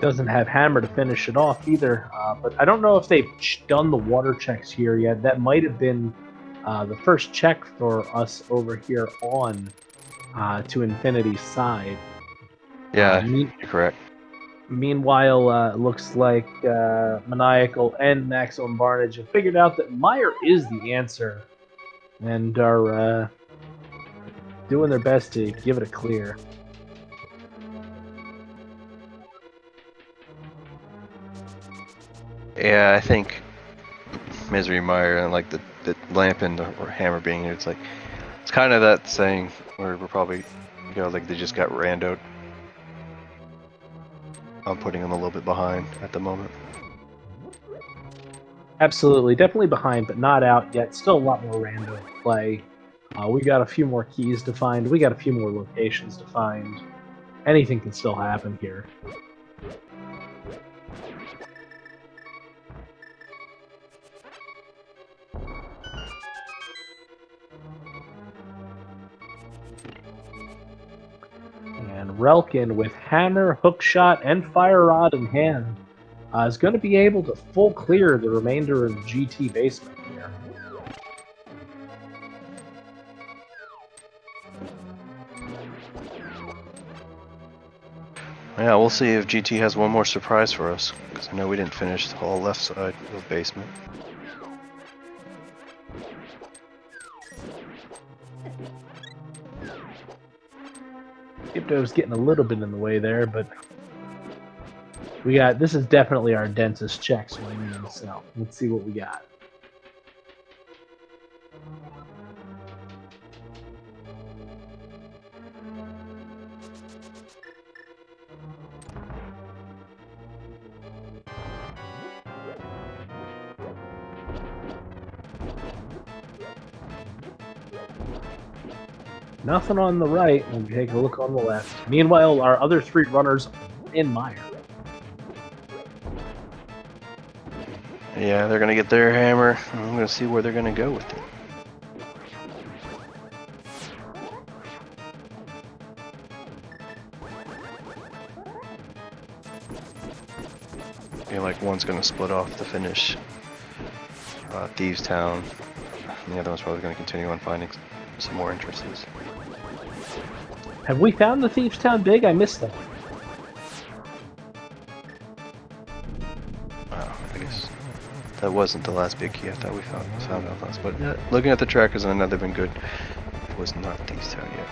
Speaker 2: Doesn't have hammer to finish it off either, but I don't know if they've done the water checks here yet. That might have been the first check for us over here on to Infinity's side.
Speaker 1: Yeah, you're correct.
Speaker 2: Meanwhile, it looks like Maniacal and Maximum Barnage have figured out that Meyer is the answer and are doing their best to give it a clear.
Speaker 1: Yeah, I think Misery Meyer and like the lamp and the hammer being here, it's like it's kind of that saying where we're probably, you know, like they just got randoed. I'm putting them a little bit behind at the moment.
Speaker 2: Absolutely, definitely behind, but not out yet. Still a lot more random play. We got a few more keys to find. We got a few more locations to find. Anything can still happen here. And Relkin with hammer, hookshot, and fire rod in hand is going to be able to full clear the remainder of the GT basement here.
Speaker 1: Yeah, we'll see if GT has one more surprise for us, because I know we didn't finish the whole left side of the basement.
Speaker 2: Skipto's getting a little bit in the way there, but we got, this is definitely our densest check swing, so let's see what we got. Nothing on the right. We'll take a look on the left. Meanwhile, our other three runners in Meyer.
Speaker 1: Yeah, they're gonna get their hammer. I'm gonna see where they're gonna go with it. I feel like one's gonna split off to finish Thieves Town, and the other one's probably gonna continue on finding some more entrances.
Speaker 2: Have we found the Thieves Town big? I missed that.
Speaker 1: Wow, I guess that wasn't the last big key. I thought we found out last. But yeah, looking at the trackers, I know they've been good. It was not Thieves Town yet.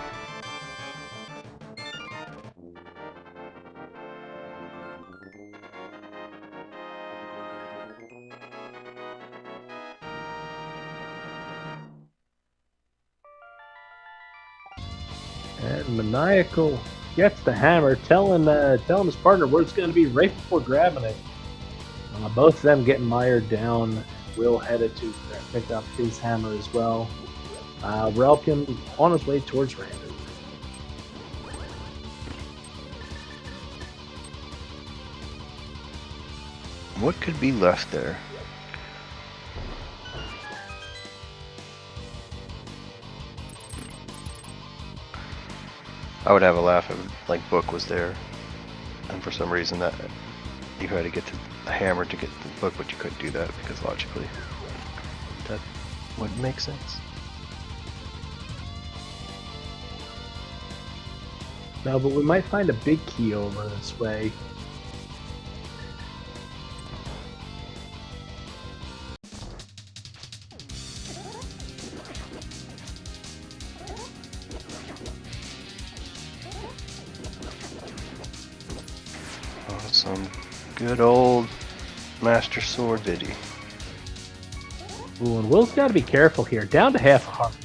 Speaker 2: And Maniacal gets the hammer, telling his partner where it's going to be right before grabbing it. Both of them getting mired down. Will headed to pick up his hammer as well. Relkin on his way towards Random.
Speaker 1: What could be left there? I would have a laugh if like Book was there, and for some reason that you had to get to the hammer to get the book, but you couldn't do that because logically that wouldn't make sense.
Speaker 2: No, but we might find a big key over this way.
Speaker 1: Oh, some good old Master Sword Diddy.
Speaker 2: Ooh, and Will's got to be careful here. Down to half a heart.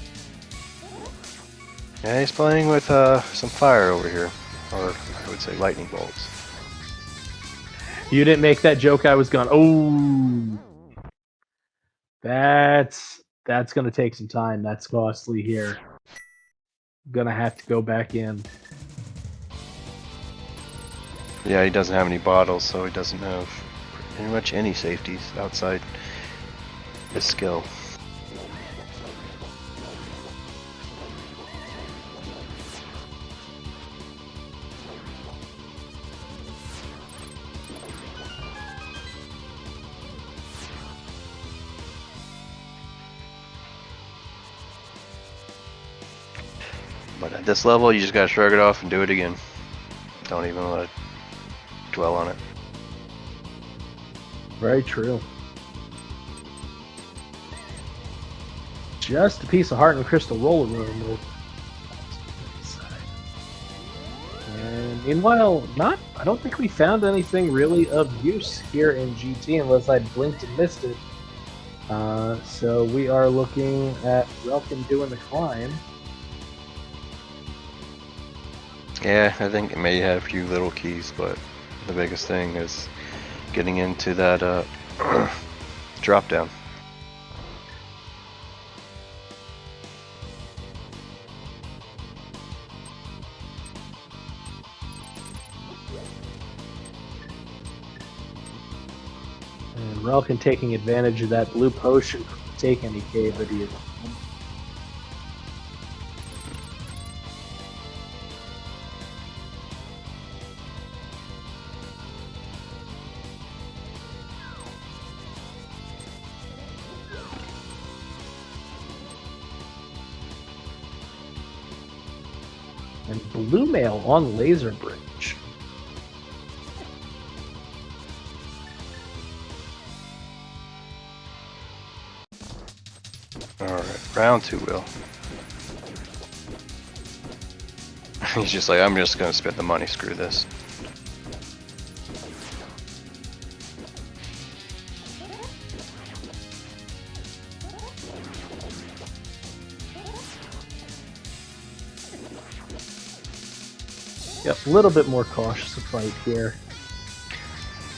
Speaker 1: Yeah, he's playing with some fire over here, or I would say lightning bolts.
Speaker 2: You didn't make that joke. I was gone. Oh, that's going to take some time. That's costly here. I'm gonna have to go back in.
Speaker 1: Yeah, he doesn't have any bottles, so he doesn't have pretty much any safeties outside his skill. But at this level, you just gotta shrug it off and do it again. Don't even let it dwell on it.
Speaker 2: Very true. Just a piece of heart and a crystal roller room. And meanwhile, I don't think we found anything really of use here in GT unless I blinked and missed it. So we are looking at Relkin doing the climb.
Speaker 1: Yeah, I think it may have a few little keys, but the biggest thing is getting into that drop down.
Speaker 2: And Relkin taking advantage of that blue potion to take any cave that he is. And blue mail on Laser Bridge.
Speaker 1: Alright, round 2, Will. He's just like, I'm just gonna spend the money, screw this.
Speaker 2: Yep, a little bit more cautious to fight here.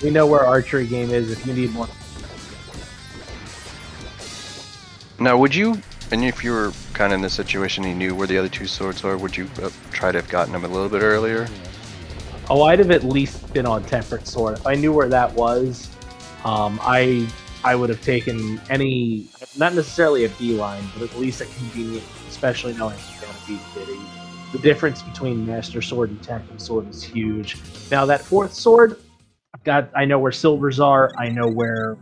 Speaker 2: We know where archery game is if you need one.
Speaker 1: Now, would you, and if you were kind of in this situation and you knew where the other two swords are, would you try to have gotten them a little bit earlier?
Speaker 2: Oh, I'd have at least been on Temperate Sword. If I knew where that was, I would have taken any, not necessarily a beeline, but at least a convenient, especially knowing he's going to beat Diddy. The difference between Master Sword and Temperate Sword is huge. Now, that fourth sword, I know where silvers are. I know where,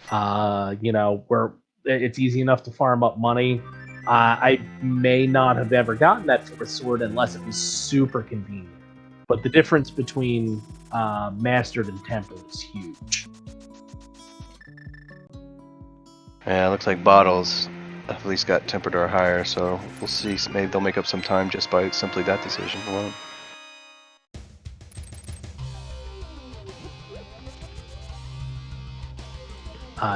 Speaker 2: where it's easy enough to farm up money. I may not have ever gotten that fourth sword unless it was super convenient. But the difference between Mastered and Tempered is huge.
Speaker 1: Yeah, it looks like Bottles at least got Tempered or higher, so we'll see. Maybe they'll make up some time just by simply that decision alone.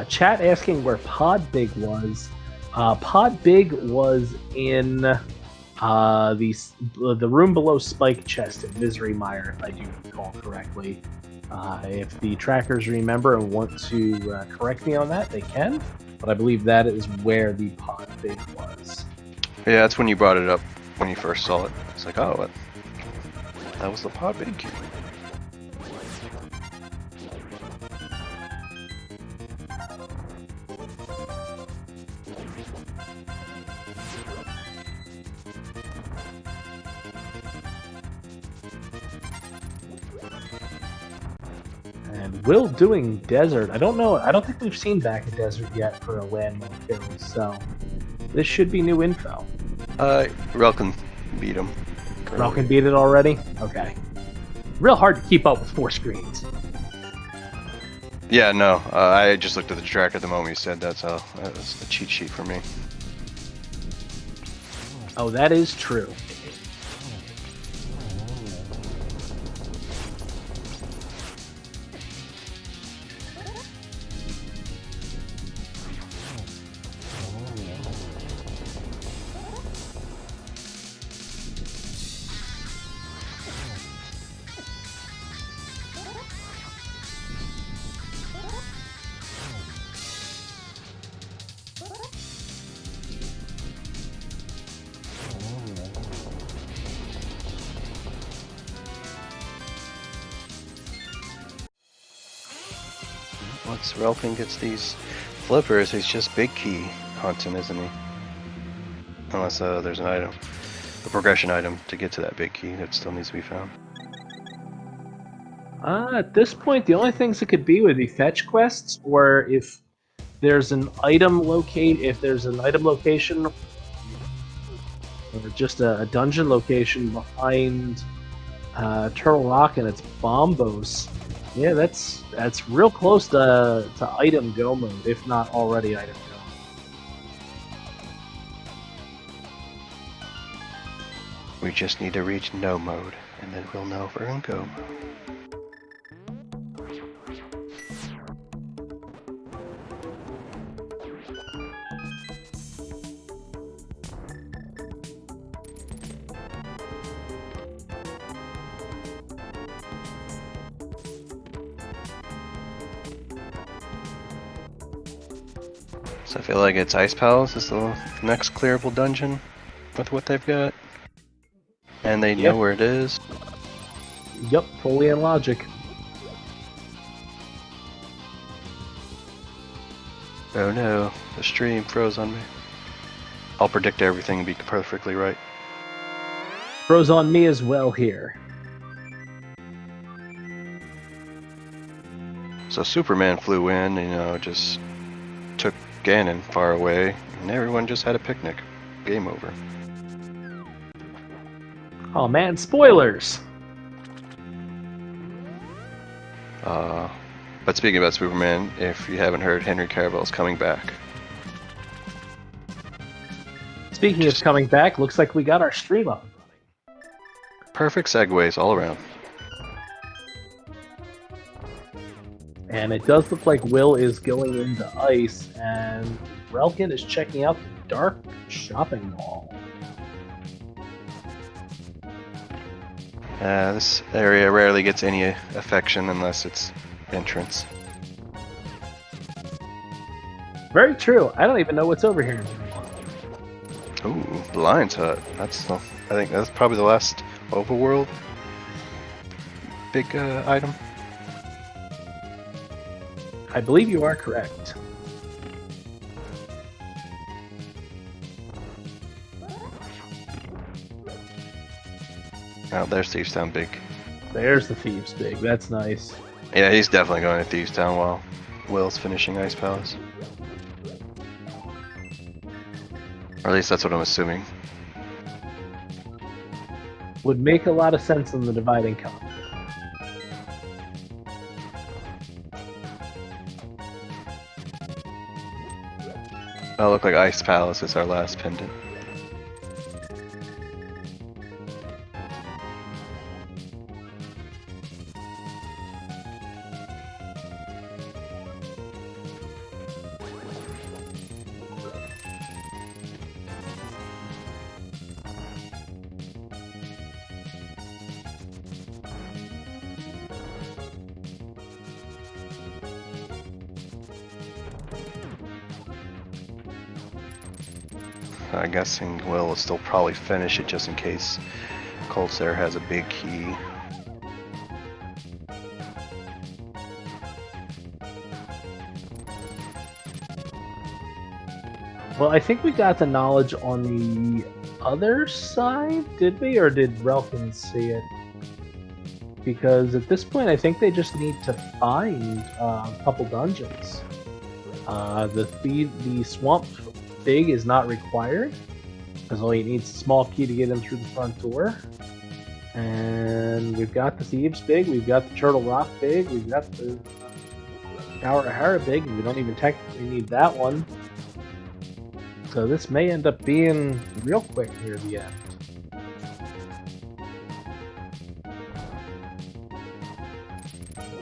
Speaker 2: Chat asking where Podbig was. Podbig was in the room below Spike Chest in Misery Mire, if I do recall correctly. If the trackers remember and want to correct me on that, they can. But I believe that is where the Podbig was.
Speaker 1: Yeah, that's when you brought it up when you first saw it. It's like, oh, that was the Podbig key.
Speaker 2: And Will doing desert. I don't know. I don't think we've seen back a desert yet for a landmark kill, so this should be new info.
Speaker 1: Relkin beat him.
Speaker 2: Relkin beat it already? Okay. Real hard to keep up with 4 screens.
Speaker 1: Yeah, no. I just looked at the track at the moment you said that, so that was a cheat sheet for me.
Speaker 2: Oh, that is true.
Speaker 1: Once Relkin gets these flippers, he's just big key hunting, isn't he? Unless there's an item, a progression item to get to that big key that still needs to be found.
Speaker 2: At this point, the only things it could be would be fetch quests, or if there's an item location, or just a dungeon location behind Turtle Rock and its bombos. Yeah, that's real close to item go mode, if not already item go.
Speaker 1: We just need to reach no mode, and then we'll know if we're in go mode. So I feel like it's Ice Palace is the next clearable dungeon with what they've got. And they know where it is.
Speaker 2: Yep, fully in logic.
Speaker 1: Oh no, the stream froze on me. I'll predict everything and be perfectly right.
Speaker 2: Froze on me as well here.
Speaker 1: So Superman flew in, just took Ganon far away, and everyone just had a picnic. Game over.
Speaker 2: Oh man, spoilers!
Speaker 1: But speaking about Superman, if you haven't heard, Henry Cavill's coming back.
Speaker 2: Speaking of coming back, looks like we got our stream up and running.
Speaker 1: Perfect segues all around.
Speaker 2: And it does look like Will is going into ice, and Relkin is checking out the dark shopping mall.
Speaker 1: This area rarely gets any affection unless it's entrance.
Speaker 2: Very true. I don't even know what's over here.
Speaker 1: Ooh, the Lion's Hut. I think that's probably the last overworld big item.
Speaker 2: I believe you are correct.
Speaker 1: Oh, there's Thieves Town Big.
Speaker 2: There's the Thieves Big. That's nice.
Speaker 1: Yeah, he's definitely going to Thieves Town while Will's finishing Ice Palace. Or at least that's what I'm assuming.
Speaker 2: Would make a lot of sense in the divide and conquer.
Speaker 1: That'll look like Ice Palace is our last pendant. I'm guessing Will still probably finish it just in case Coltsair has a big key.
Speaker 2: Well, I think we got the knowledge on the other side, did we? Or did Relkin see it? because at this point I think they just need to find a couple dungeons. The swamp big is not required, because all you need is a small key to get in through the front door. And we've got the Thieves big, we've got the Turtle Rock big, we've got the Tower of Hara big, and we don't even technically need that one. So this may end up being real quick near the end.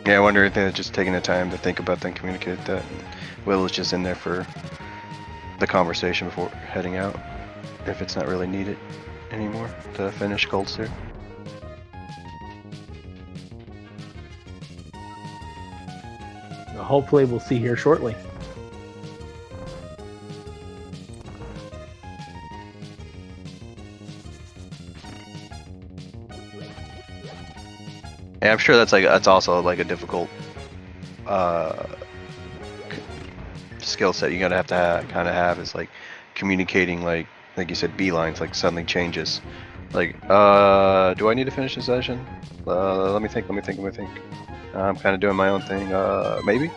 Speaker 1: Yeah, I wonder if they're just taking the time to think about that and communicate that. And Will is just in there for the conversation before heading out, if it's not really needed anymore to finish Goldster.
Speaker 2: Hopefully we'll see here shortly.
Speaker 1: Yeah, I'm sure that's also like a difficult skill set you gotta have to kind of have is like communicating, like you said, beelines, like something changes. Like, do I need to finish the session? Let me think. I'm kind of doing my own thing. Maybe.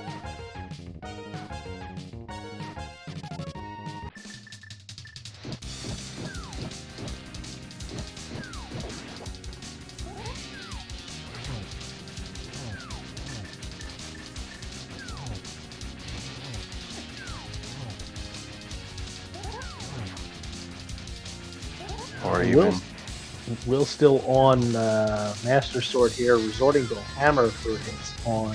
Speaker 1: Or even.
Speaker 2: Will's still on Master Sword here, resorting to Hammer for hits on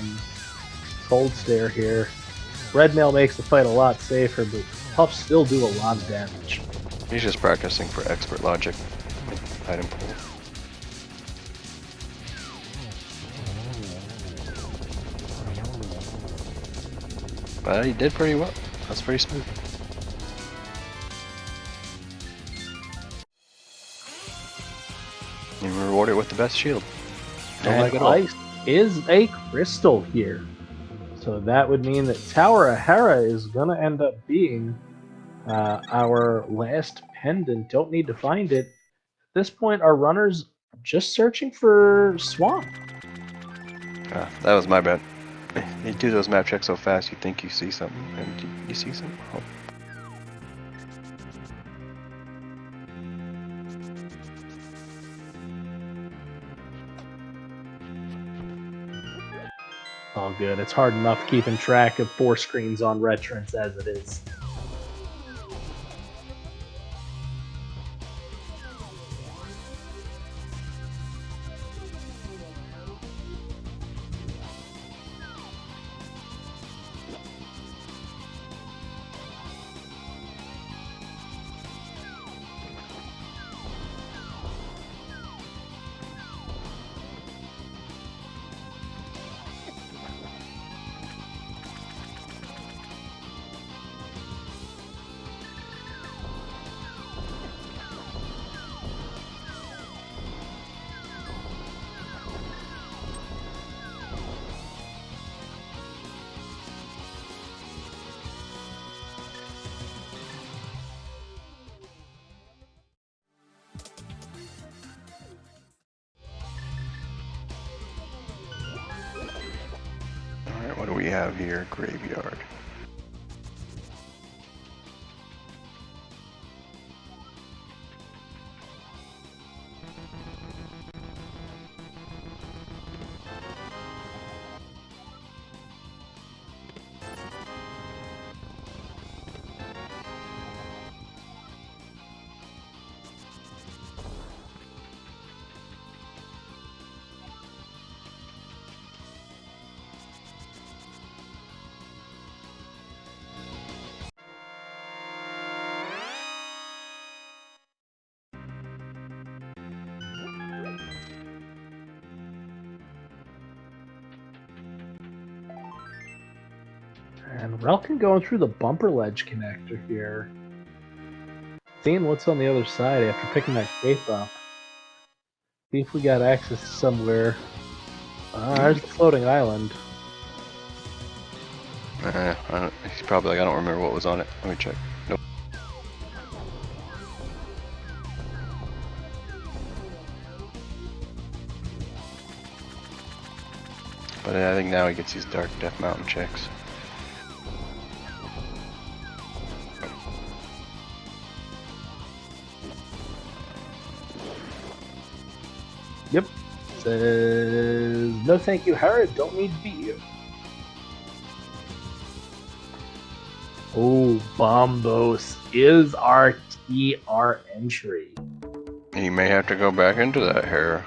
Speaker 2: Cold Stare here. Red Mail makes the fight a lot safer, but Puffs still do a lot of damage.
Speaker 1: He's just practicing for expert logic. Item pool. But he did pretty well. That's pretty smooth. You were rewarded with the best shield.
Speaker 2: Don't like it all. Ice is a crystal here. So that would mean that Tower of Hara is going to end up being our last pendant. Don't need to find it. At this point, our runners just searching for Swamp.
Speaker 1: That was my bad. You do those map checks so fast, you think you see something, and you see something. Oh.
Speaker 2: All good. It's hard enough keeping track of 4 screens on Retrance as it is.
Speaker 1: What do we have here? Graveyard.
Speaker 2: And Relkin going through the bumper ledge connector here. Seeing what's on the other side after picking that cape up. See if we got access to somewhere. There's the floating island.
Speaker 1: He's probably like, I don't remember what was on it. Let me check. Nope. But I think now he gets these Dark Death Mountain checks.
Speaker 2: Yep. Says, no thank you, Herod. Don't need to beat you. Oh, Bombos is our TR entry.
Speaker 1: He may have to go back into that hair.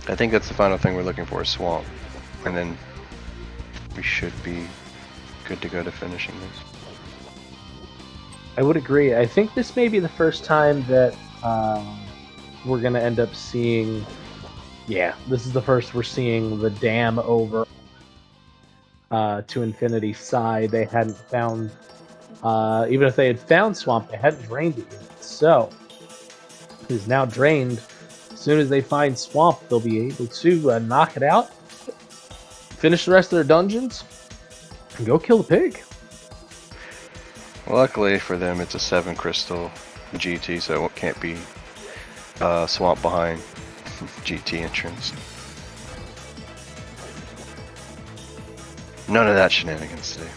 Speaker 1: I think that's the final thing we're looking for, is swamp. And then we should be good to go to finishing this.
Speaker 2: I would agree. I think this may be the first time that we're going to end up seeing... Yeah, this is the first we're seeing the dam over to Infinity's side. They hadn't found... even if they had found swamp, they hadn't drained it yet. So, it is now drained. As soon as they find swamp, they'll be able to knock it out, finish the rest of their dungeons, and go kill the pig.
Speaker 1: Luckily for them, it's a 7 crystal GT, so it can't be swamp behind GT entrance. None of that shenanigans today.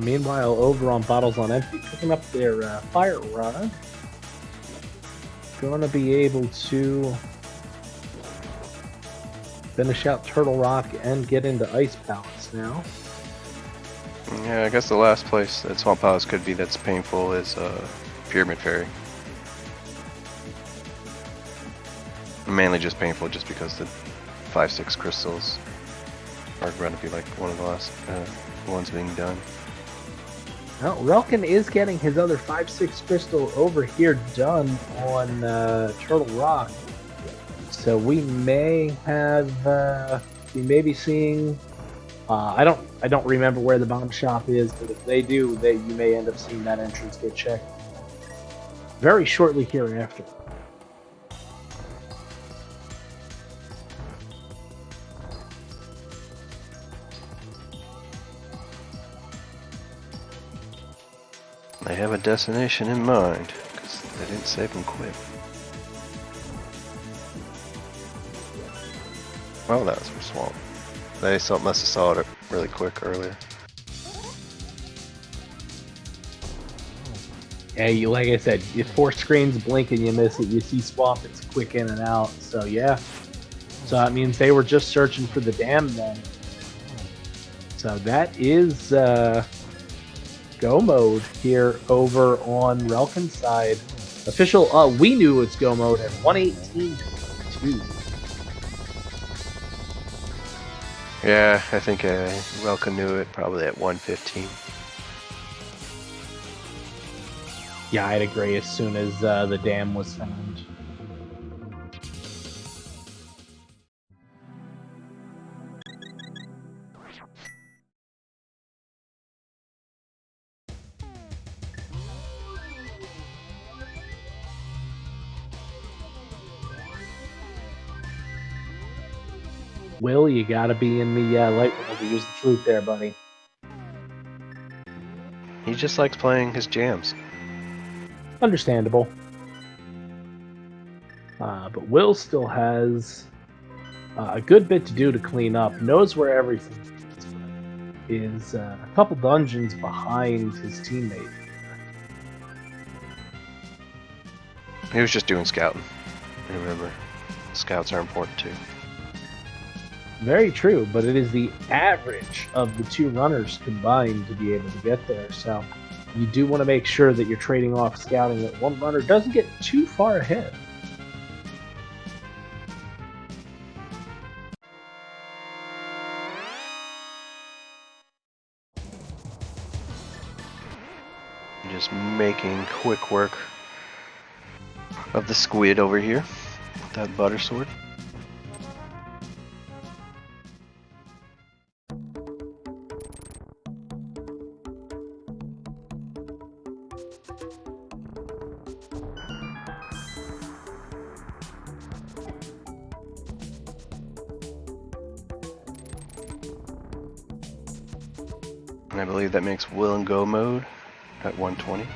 Speaker 2: Meanwhile, over on Bottles on Empty, picking up their fire rod. Going to be able to finish out Turtle Rock and get into Ice Palace now.
Speaker 1: Yeah, I guess the last place that Swamp Palace could be that's painful is Pyramid Ferry. Mainly just painful just because the 5-6 crystals are going to be like one of the last ones being done.
Speaker 2: Well, Relkin is getting his other 5-6 crystal over here done on Turtle Rock. So we may have, we may be seeing, I don't remember where the bomb shop is, but if they do, you may end up seeing that entrance get checked very shortly hereafter.
Speaker 1: They have a destination in mind, because they didn't save them quick. Well, that was from Swamp. They must have saw it really quick earlier.
Speaker 2: Yeah, like I said, if 4 screens blink and you miss it, you see Swamp, it's quick in and out. So yeah, so that means they were just searching for the dam then. So that is go mode here over on Relkin's side. Official, we knew it's go mode at 118.2.
Speaker 1: Yeah, I think Relkin knew it probably at 115.
Speaker 2: Yeah, I'd agree as soon as the dam was found. Will, you gotta be in the light world to use the flute there, buddy.
Speaker 1: He just likes playing his jams.
Speaker 2: Understandable. But Will still has a good bit to do to clean up. Knows where everything is. A couple dungeons behind his teammate.
Speaker 1: He was just doing scouting. Remember, scouts are important too.
Speaker 2: Very true, but it is the average of the 2 runners combined to be able to get there. So you do want to make sure that you're trading off scouting that one runner doesn't get too far ahead.
Speaker 1: Just making quick work of the squid over here with that butter sword. And I believe that makes will and go mode at 120.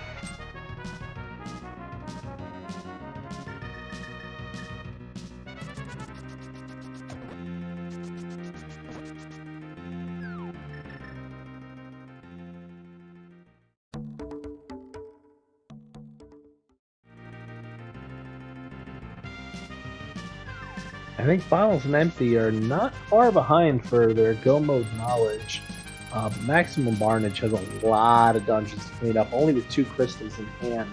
Speaker 2: I think Bottles and Empty are not far behind for their go mode knowledge. Maximum Barnage has a lot of dungeons to clean up, only with 2 crystals in hand.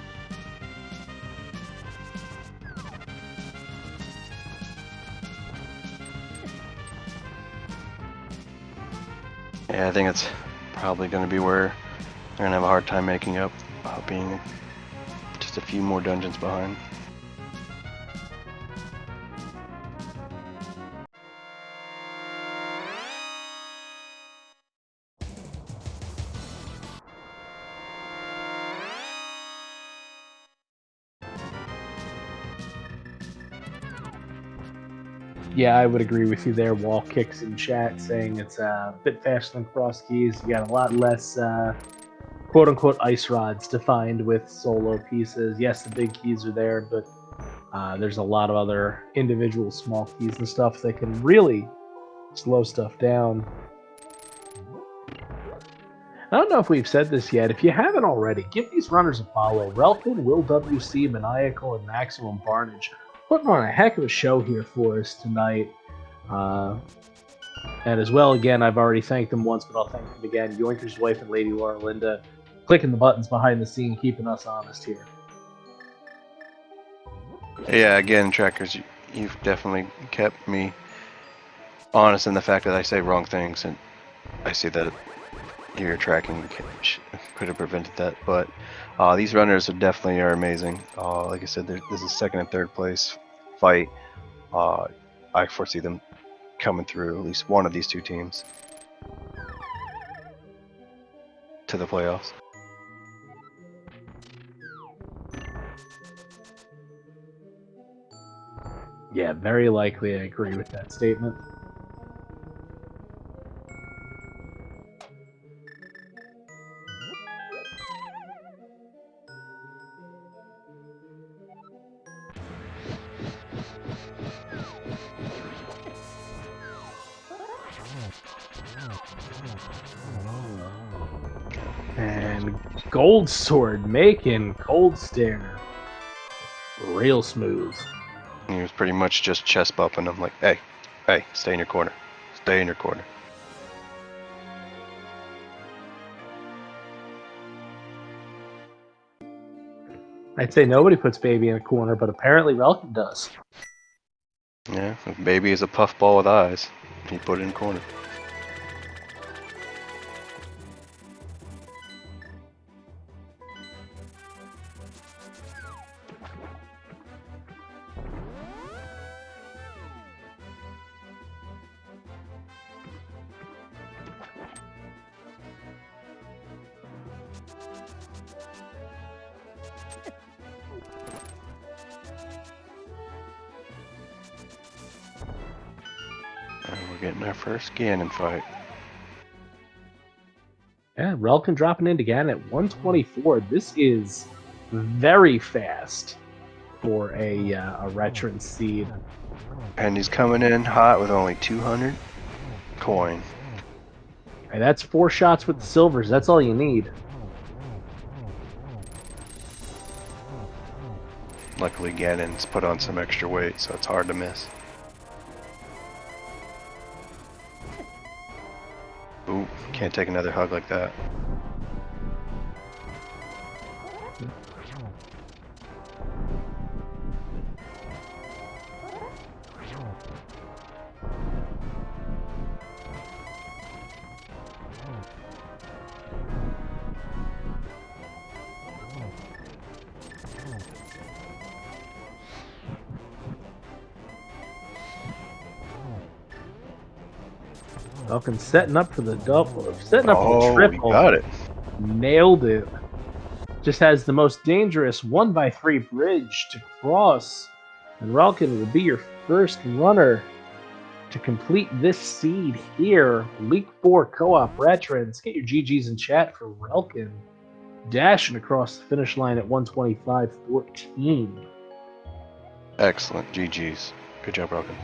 Speaker 1: Yeah, I think it's probably going to be where they're going to have a hard time making up, being just a few more dungeons behind.
Speaker 2: Yeah, I would agree with you there. Wall Kicks in chat saying it's a bit faster than Cross Keys. You got a lot less quote unquote ice rods to find with solo pieces. Yes, the big keys are there, but there's a lot of other individual small keys and stuff that can really slow stuff down. I don't know if we've said this yet. If you haven't already, give these runners a follow. Relkin, Will WC, Maniacal, and Maximum Barnage putting on a heck of a show here for us tonight. And as well, again, I've already thanked them once, but I'll thank them again. Yoinker's wife and Lady Laura Linda, clicking the buttons behind the scene, keeping us honest here.
Speaker 1: Yeah, again, Trackers, you've definitely kept me honest in the fact that I say wrong things, and I see that your tracking could have prevented that. But these runners are amazing. Like I said, this is second and third place fight. I foresee them coming through at least one of these 2 teams to the playoffs.
Speaker 2: Yeah, very likely. I agree with that statement. And Gold Sword making Cold Stare real smooth.
Speaker 1: He was pretty much just chest bumping them like, hey, stay in your corner. Stay in your corner.
Speaker 2: I'd say nobody puts Baby in a corner, but apparently Relkin does.
Speaker 1: Yeah, if Baby is a puffball with eyes, he put it in corner. And we're getting our first Ganon fight.
Speaker 2: Yeah, Relkin dropping into Ganon at 124. This is very fast for a Retron seed.
Speaker 1: And he's coming in hot with only 200 coin.
Speaker 2: And that's 4 shots with the silvers. That's all you need.
Speaker 1: Luckily, Ganon's put on some extra weight, so it's hard to miss. Ooh, can't take another hug like that.
Speaker 2: Falcon setting up for the double, setting up for the
Speaker 1: Oh, he
Speaker 2: triple.
Speaker 1: got it.
Speaker 2: Nailed it. Just has the most dangerous 1x3 bridge to cross. And Relkin will be your first runner to complete this seed here. League 4 co-op veterans. Get your GGs in chat for Relkin. Dashing across the finish line at 125.14.
Speaker 1: Excellent. GG's. Good job, Broken.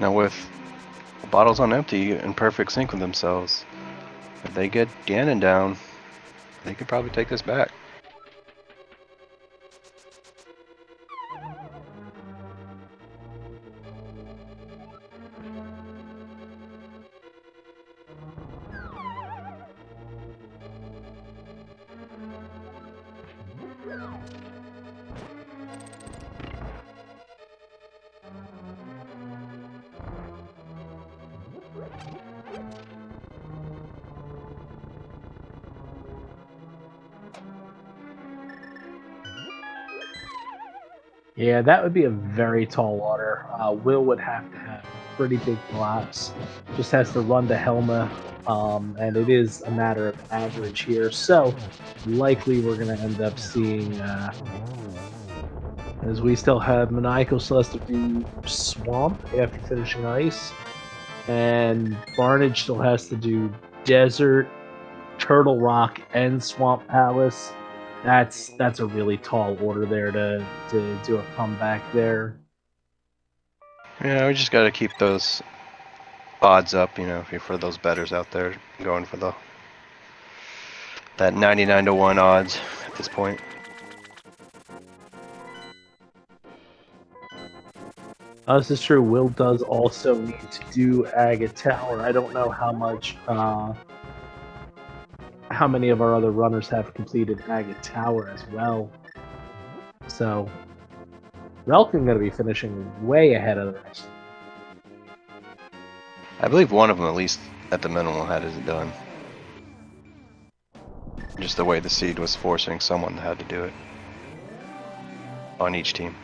Speaker 1: Now with bottles on empty in perfect sync with themselves, if they get Ganon down, they could probably take this back.
Speaker 2: Yeah, that would be a very tall water. Will would have to have a pretty big collapse. Just has to run to Helma, and it is a matter of average here. So likely we're going to end up seeing, as we still have Maniacal still has to do Swamp after finishing Ice, and Barnage still has to do Desert, Turtle Rock, and Swamp Palace. That's a really tall order there to do a comeback there.
Speaker 1: Yeah, we just got to keep those odds up, you know, for those bettors out there going for that 99-1 odds at this point.
Speaker 2: This is true. Will does also need to do Agate Tower. I don't know how much, how many of our other runners have completed Agate Tower as well. So, Relkin going to be finishing way ahead of the rest.
Speaker 1: I believe one of them, at least at the minimum, had it done. Just the way the seed was forcing someone had to do it on each team.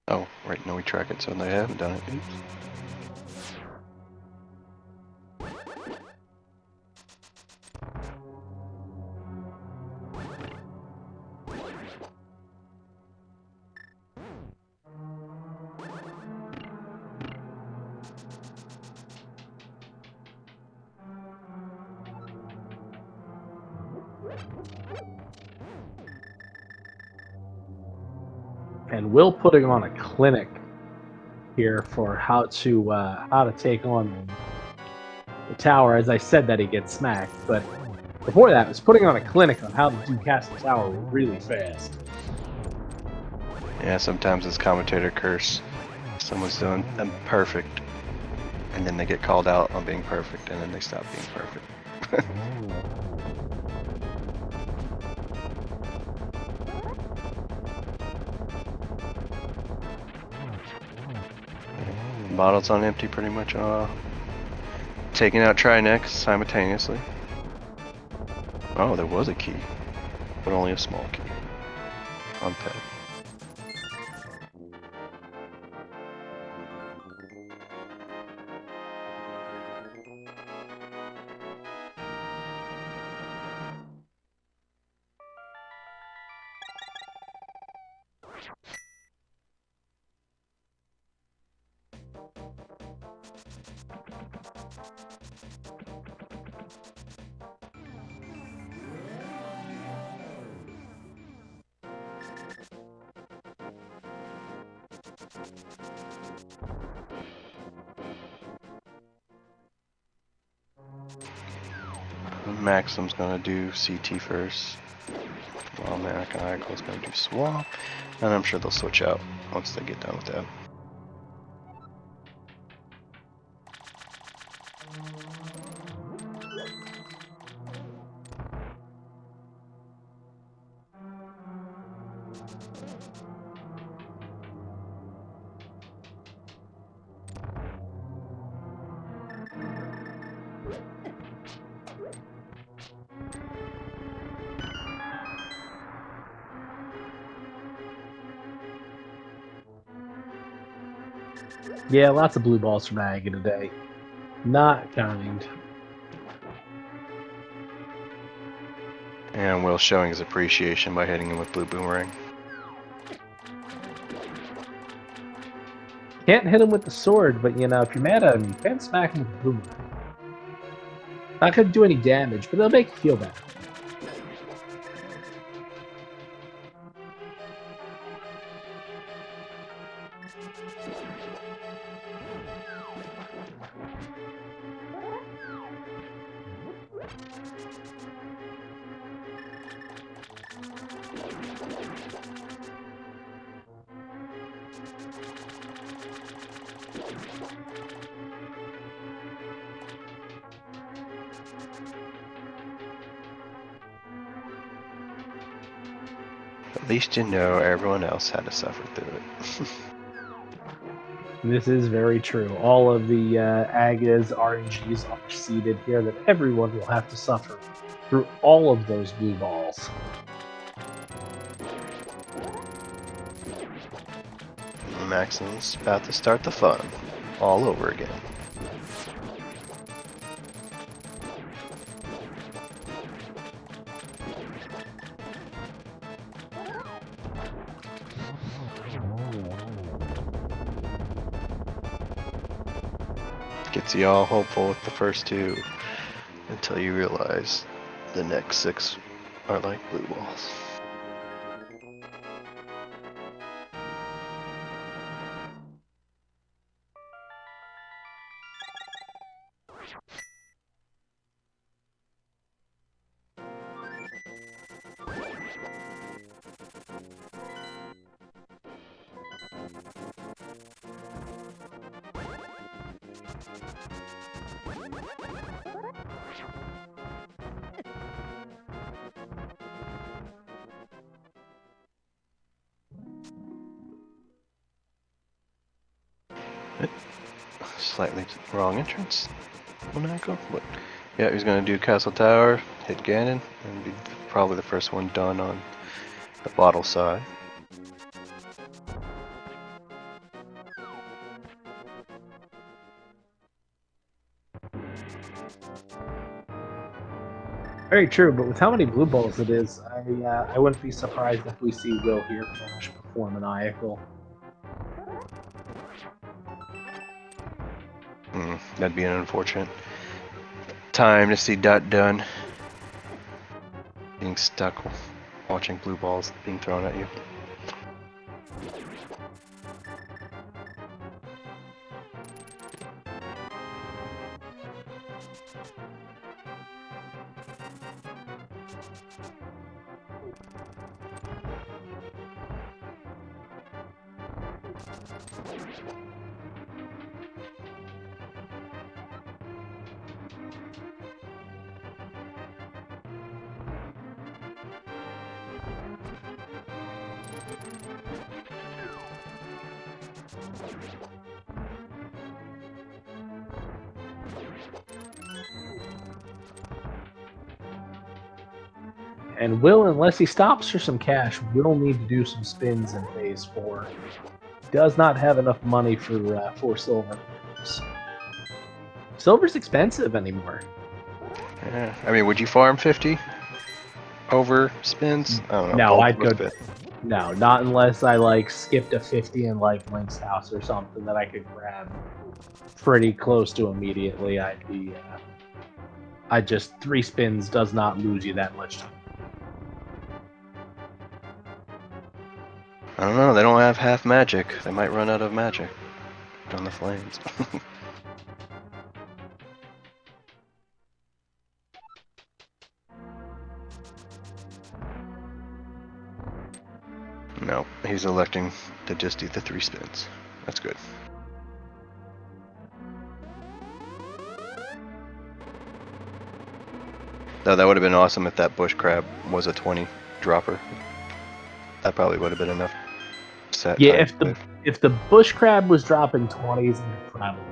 Speaker 1: Oh, right, no, we track it, so they haven't done it. Oops.
Speaker 2: And Will putting on a clinic here for how to take on the tower. As I said that he gets smacked, but before that, was putting on a clinic on how to do cast the tower really fast.
Speaker 1: Yeah, sometimes it's commentator curse. Someone's doing them perfect, and then they get called out on being perfect, and then they stop being perfect. Bottles on empty pretty much. Taking out Trinex simultaneously. Oh, there was a key, but only a small key. On pet. Maxim's gonna do CT first. While Maniacal's gonna do Swamp. And I'm sure they'll switch out once they get done with that.
Speaker 2: Yeah, lots of blue balls from Aga today. Not kind.
Speaker 1: And Will showing his appreciation by hitting him with blue boomerang.
Speaker 2: Can't hit him with the sword, but you know, if you're mad at him, you can smack him with the boomerang. Not gonna do any damage, but it'll make you feel better.
Speaker 1: At least you know everyone else had to suffer through it.
Speaker 2: This is very true. All of the Agas, RNGs are seeded here that everyone will have to suffer through all of those blue balls.
Speaker 1: Maxim's about to start the fun all over again. Gets you all hopeful with the first two until you realize the next 6 are like blue balls. Slightly wrong entrance. Monaco? What? Yeah, he's gonna do Castle Tower, hit Ganon, and be probably the first one done on the bottle side.
Speaker 2: Very true, but with how many blue balls it is, I wouldn't be surprised if we see Will here finish before Maniacal.
Speaker 1: That'd be an unfortunate time to see that done. Being stuck watching blue balls being thrown at you.
Speaker 2: And Will, unless he stops for some cash, will need to do some spins in phase 4. Does not have enough money for silver. Silver's expensive anymore.
Speaker 1: Yeah, I mean, would you farm 50 over spins? I don't know.
Speaker 2: No, I'd go.
Speaker 1: Spin.
Speaker 2: No, not unless I like skipped a 50 in like Link's house or something that I could grab pretty close to immediately. I'd be. I just 3 spins does not lose you that much time.
Speaker 1: I don't know. They don't have half magic. They might run out of magic on the flames. No, he's electing to just do the 3 spins. That's good. Though that would have been awesome if that bush crab was a 20 dropper. That probably would have been enough set
Speaker 2: Yeah,
Speaker 1: time.
Speaker 2: if the bush crab was dropping 20s, then it probably would.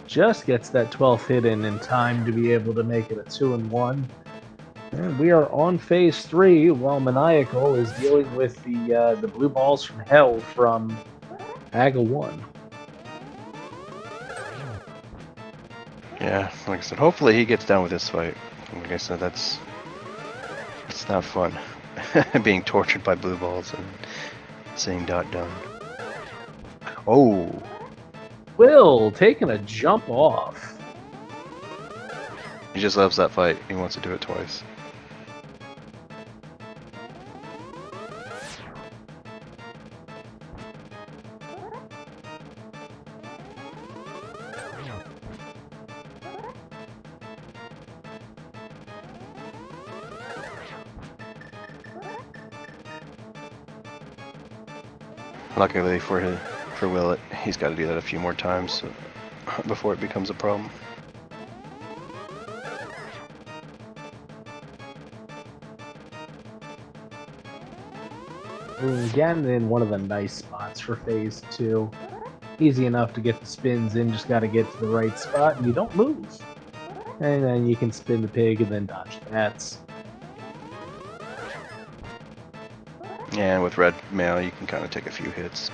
Speaker 2: Just gets that 12th hit in time to be able to make it a 2-1. And we are on phase 3 while Maniacal is dealing with the blue balls from hell from Aga 1.
Speaker 1: Yeah, like I said, hopefully he gets done with this fight. Like I said, it's not fun. Being tortured by blue balls and seeing Dot done. Oh!
Speaker 2: Will taking a jump off.
Speaker 1: He just loves that fight. He wants to do it twice. Luckily for Will, he's got to do that a few more times before it becomes a problem.
Speaker 2: Again, in one of the nice spots for phase 2. Easy enough to get the spins in, just got to get to the right spot and you don't move. And then you can spin the pig and then dodge the bats.
Speaker 1: Yeah, and with red mail, you can kind of take a few hits.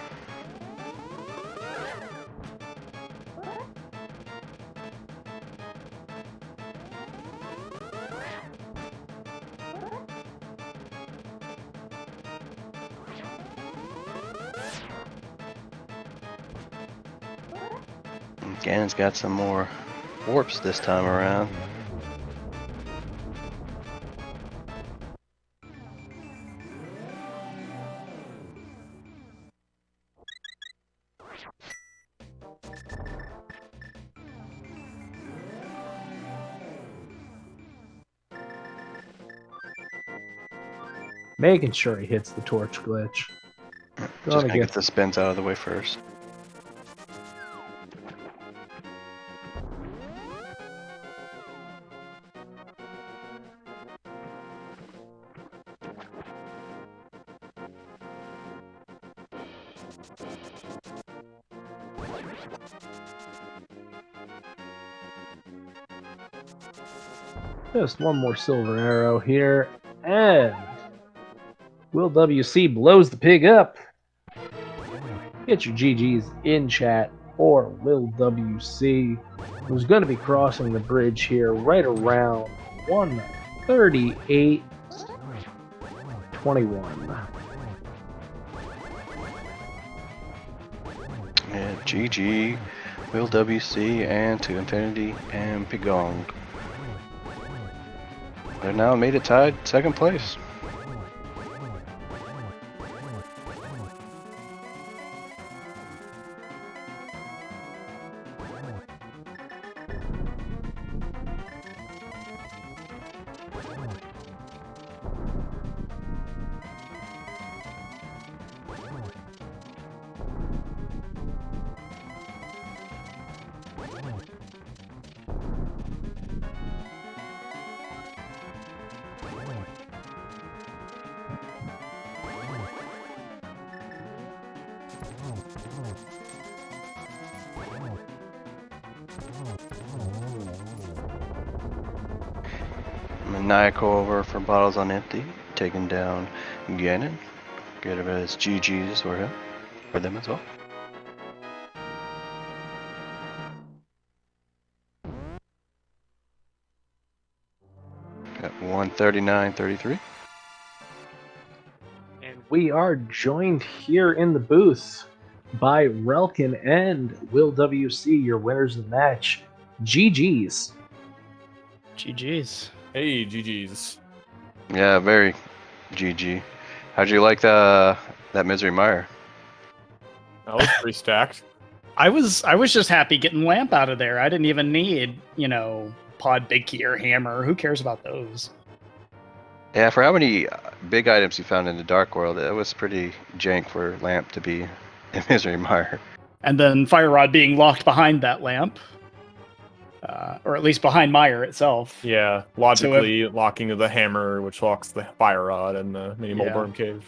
Speaker 1: Ganon's got some more warps this time around.
Speaker 2: Making sure he hits the torch glitch.
Speaker 1: Just gonna get the spins out of the way first.
Speaker 2: Just one more silver arrow here, and Will WC blows the pig up. Get your GGs in chat for Will WC, who's going to be crossing the bridge here right around 138.21.
Speaker 1: Yeah, GG, Will WC, and to Infinity and Pgog. They're now made it tied second place. Maniacal over for bottles on empty, taking down Ganon. Get rid of his GGs for him, for them as well. Got 139.33.
Speaker 2: And we are joined here in the booth by Relkin and Will WC, your winners of the match. GG's.
Speaker 3: GG's.
Speaker 4: Hey, GG's.
Speaker 1: Yeah, very GG. How'd you like that Misery Mire?
Speaker 4: That was pretty stacked.
Speaker 3: I was just happy getting Lamp out of there. I didn't even need, Pod Big Key or Hammer. Who cares about those?
Speaker 1: Yeah, for how many big items you found in the Dark World, it was pretty jank for Lamp to be in Misery Mire.
Speaker 3: And then Fire Rod being locked behind that lamp. Or at least behind Mire itself.
Speaker 4: Yeah, logically locking the hammer, which locks the fire rod and the mini
Speaker 3: Yeah.
Speaker 4: Mulberm cave.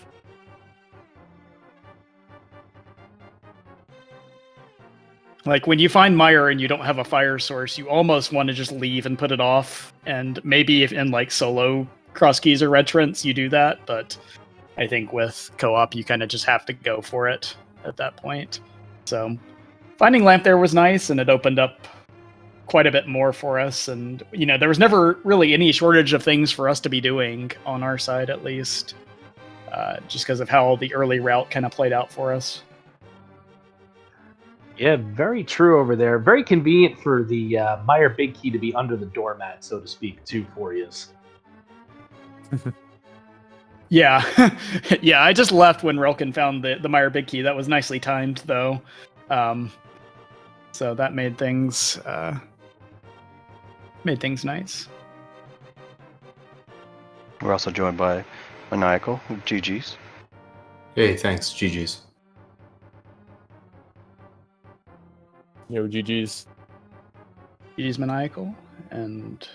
Speaker 3: Like when you find Mire and you don't have a fire source, you almost want to just leave and put it off. And maybe if in like solo cross keys or retrants, you do that. But I think with co-op, you kind of just have to go for it at that point. So finding Lamp there was nice, and it opened up quite a bit more for us. And there was never really any shortage of things for us to be doing on our side, at least, just because of how the early route kind of played out for us.
Speaker 2: Yeah, very true over there. Very convenient for the Mire Big Key to be under the doormat, so to speak, too, for you.
Speaker 3: Yeah. Yeah, I just left when Relkin found the Mire Big Key. That was nicely timed, though. So that made things nice.
Speaker 1: We're also joined by Maniacal. GG's.
Speaker 5: Hey, thanks. GG's.
Speaker 4: GG's.
Speaker 3: GG's Maniacal, and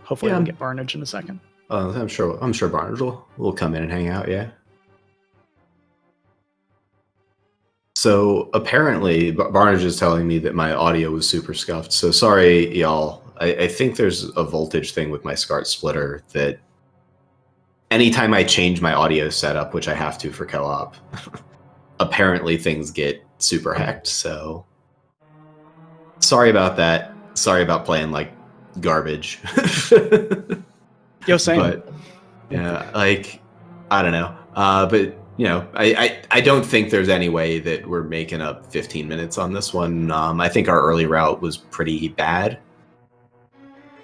Speaker 3: hopefully we'll get Barnage in a second.
Speaker 5: I'm sure Barnage will come in and hang out, yeah. So apparently Barnage is telling me that my audio was super scuffed. So sorry, y'all. I think there's a voltage thing with my SCART splitter that anytime I change my audio setup, which I have to for co-op, apparently things get super hacked. So sorry about that. Sorry about playing like garbage.
Speaker 3: Yo, same.
Speaker 5: But yeah, like I don't know. But I don't think there's any way that we're making up 15 minutes on this one. I think our early route was pretty bad.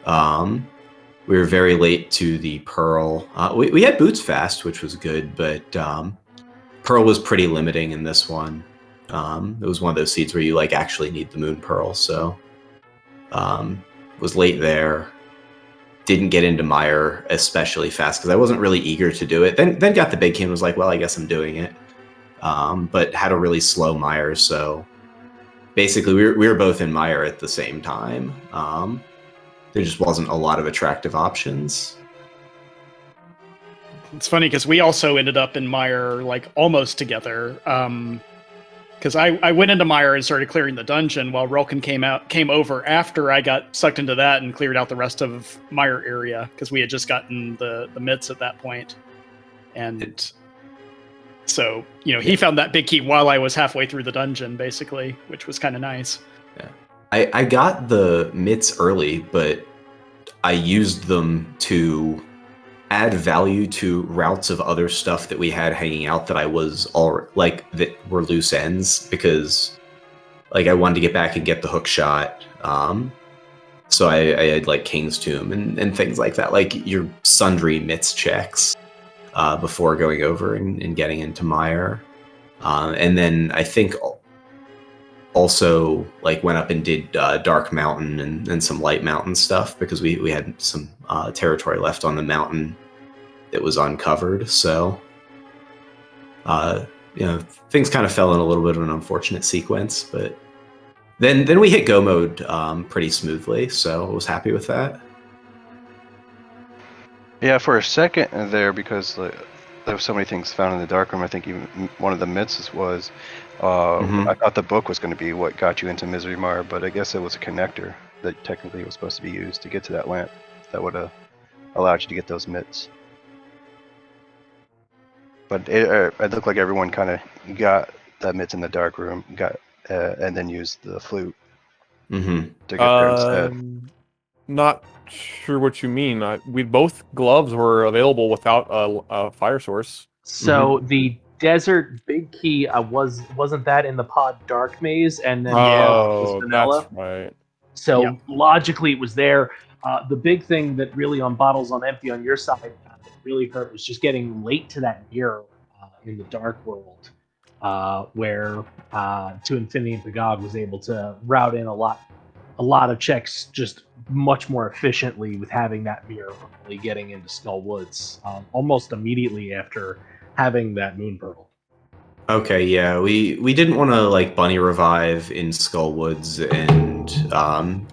Speaker 5: We were very late to the Pearl. We had boots fast, which was good, but Pearl was pretty limiting in this one. It was one of those seeds where you like actually need the Moon Pearl, so was late there. Didn't get into Mire especially fast because I wasn't really eager to do it. Then got the big key and was like, well, I guess I'm doing it. But had a really slow Mire, so basically we were both in Mire at the same time. There just wasn't a lot of attractive options.
Speaker 3: It's funny because we also ended up in Mire like almost together. Because I went into Mire and started clearing the dungeon while Relkin came over after I got sucked into that and cleared out the rest of Mire area because we had just gotten the mitts at that point. And so, he found that big key while I was halfway through the dungeon, basically, which was kind of nice.
Speaker 5: Yeah. I got the mitts early, but I used them to add value to routes of other stuff that we had hanging out that I was that were loose ends because I wanted to get back and get the hook shot. So I had like King's Tomb and things like that, like your sundry mitts checks before going over and getting into Mire. And then I think also went up and did Dark Mountain and some Light Mountain stuff because we had some territory left on the mountain that was uncovered. So things kind of fell in a little bit of an unfortunate sequence, but then we hit go mode pretty smoothly, so I was happy with that.
Speaker 1: Yeah, for a second there, because there were so many things found in the dark room, I think even one of the myths was I thought the book was going to be what got you into Misery Mire, but I guess it was a connector that technically was supposed to be used to get to that lamp that would have allowed you to get those mitts. But it looked like everyone kind of got that mitts in the dark room, and then used the flute to get there instead.
Speaker 4: Not sure what you mean. Both gloves were available without a fire source.
Speaker 2: So the Desert Big Key wasn't that in the Pod Dark Maze, and then it was vanilla.
Speaker 4: That's right.
Speaker 2: So logically, it was there. The big thing that really on Bottles on Empty on your side that really hurt was just getting late to that mirror in the Dark World, where To Infinity and Pgog was able to route in a lot a lot of checks just much more efficiently with having that mirror early getting into Skull Woods almost immediately after having that Moon Pearl.
Speaker 5: Okay, yeah, we didn't want to like bunny revive in Skull Woods and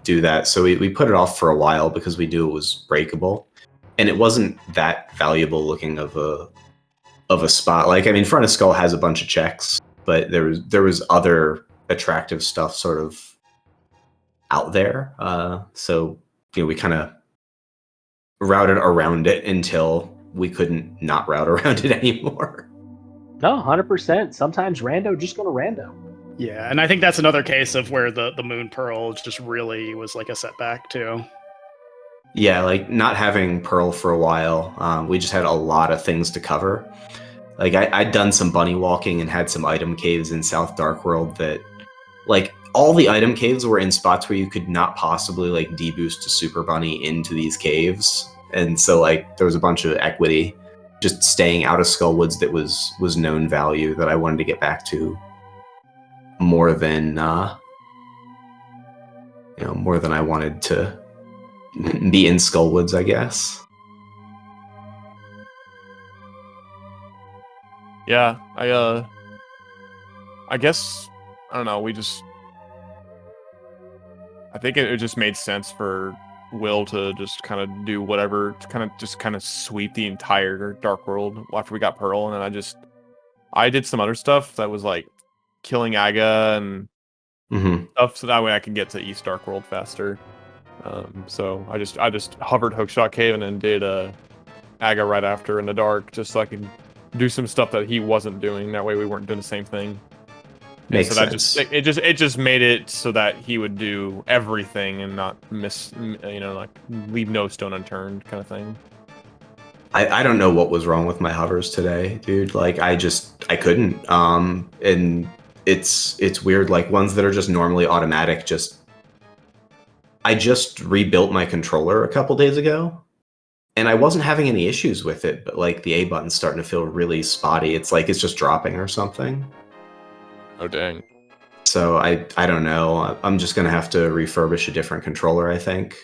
Speaker 5: do that, so we put it off for a while because we knew it was breakable, and it wasn't that valuable looking of a spot. Like, I mean, Front of Skull has a bunch of checks, but there was other attractive stuff sort of out there. So we kind of routed around it until we couldn't not route around it anymore.
Speaker 2: No, 100%. Sometimes rando just go to rando.
Speaker 3: Yeah, and I think that's another case of where the Moon Pearl just really was like a setback too.
Speaker 5: Yeah, like not having Pearl for a while, we just had a lot of things to cover. Like I'd done some bunny walking and had some item caves in South Dark World that, like, all the item caves were in spots where you could not possibly like deboost a Super Bunny into these caves, and so like there was a bunch of equity just staying out of Skull Woods that was known value that I wanted to get back to more than more than I wanted to be in Skull Woods, I guess.
Speaker 4: Yeah, I guess I don't know. I think it just made sense for Will to just kind of do whatever to kind of sweep the entire Dark World after we got Pearl, and then I did some other stuff that was like killing Aga and stuff, so that way I could get to East Dark World faster. So I just hovered Hookshot Cave and then did Aga right after in the dark, just so I could do some stuff that he wasn't doing. That way we weren't doing the same thing.
Speaker 5: Makes
Speaker 4: so that
Speaker 5: sense.
Speaker 4: It just made it so that he would do everything and not miss, like leave no stone unturned kind of thing.
Speaker 5: I don't know what was wrong with my hovers today, dude. Like I couldn't. And it's weird. Like ones that are just normally automatic. I just rebuilt my controller a couple days ago, and I wasn't having any issues with it. But like the A button's starting to feel really spotty. It's like it's just dropping or something.
Speaker 4: Oh dang.
Speaker 5: So I don't know. I'm just gonna have to refurbish a different controller, I think.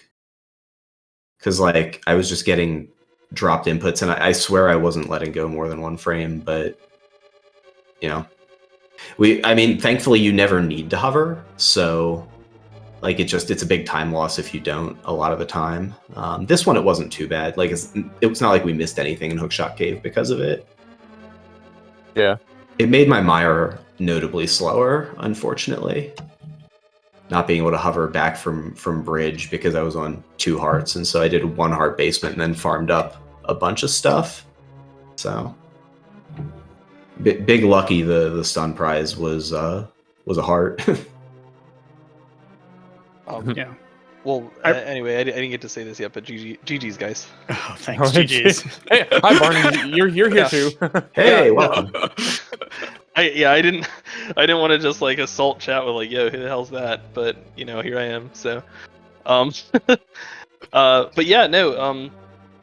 Speaker 5: Because like I was just getting dropped inputs, and I swear I wasn't letting go more than one frame, but thankfully you never need to hover, so like it's a big time loss if you don't a lot of the time. This one it wasn't too bad. Like it's not like we missed anything in Hookshot Cave because of it.
Speaker 4: Yeah.
Speaker 5: It made my mire notably slower, unfortunately. Not being able to hover back from bridge because I was on 2 hearts, and so I did 1 heart basement and then farmed up a bunch of stuff. So big lucky the stun prize was a heart.
Speaker 3: Yeah.
Speaker 6: Well, anyway, I didn't get to say this yet, but GG's, guys.
Speaker 3: Oh, thanks, GG's.
Speaker 4: Hey, hi Barney, you're here too.
Speaker 5: Hey, welcome.
Speaker 6: I didn't want to just like assault chat with like, yo, who the hell's that? But here I am. So, but yeah, no,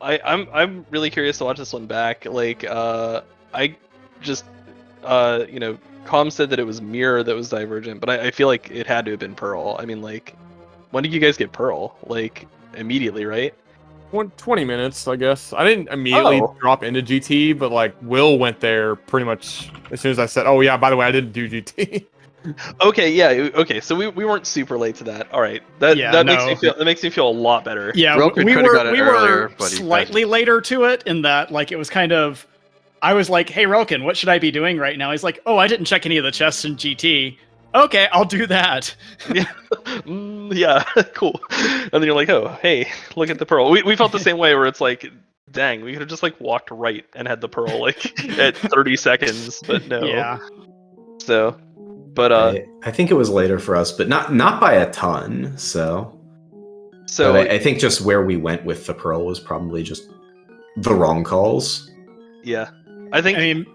Speaker 6: I'm really curious to watch this one back. Like, I just, Com said that it was Mirror that was Divergent, but I feel like it had to have been Pearl. I mean, like, when did you guys get Pearl? Like, immediately, right?
Speaker 4: 20 minutes, I guess. I didn't immediately drop into GT, but like Will went there pretty much as soon as I said, "Oh yeah, by the way, I didn't do GT."
Speaker 6: Okay, yeah, okay. So we weren't super late to that. All right, that makes me feel a lot better.
Speaker 3: Yeah,
Speaker 1: Roken could have got it earlier, but he
Speaker 3: slightly later to it in that like it was kind of. I was like, "Hey, Roken, what should I be doing right now?" He's like, "Oh, I didn't check any of the chests in GT." Okay, I'll do that.
Speaker 6: Yeah, yeah, cool. And then you're like, oh, hey, look at the Pearl. We felt the same way where it's like, dang, we could have just like walked right and had the Pearl like at 30 seconds, but no.
Speaker 3: Yeah.
Speaker 6: So, but
Speaker 5: I think it was later for us, but not by a ton. So but I think just where we went with the Pearl was probably just the wrong calls.
Speaker 6: Yeah,
Speaker 3: I mean,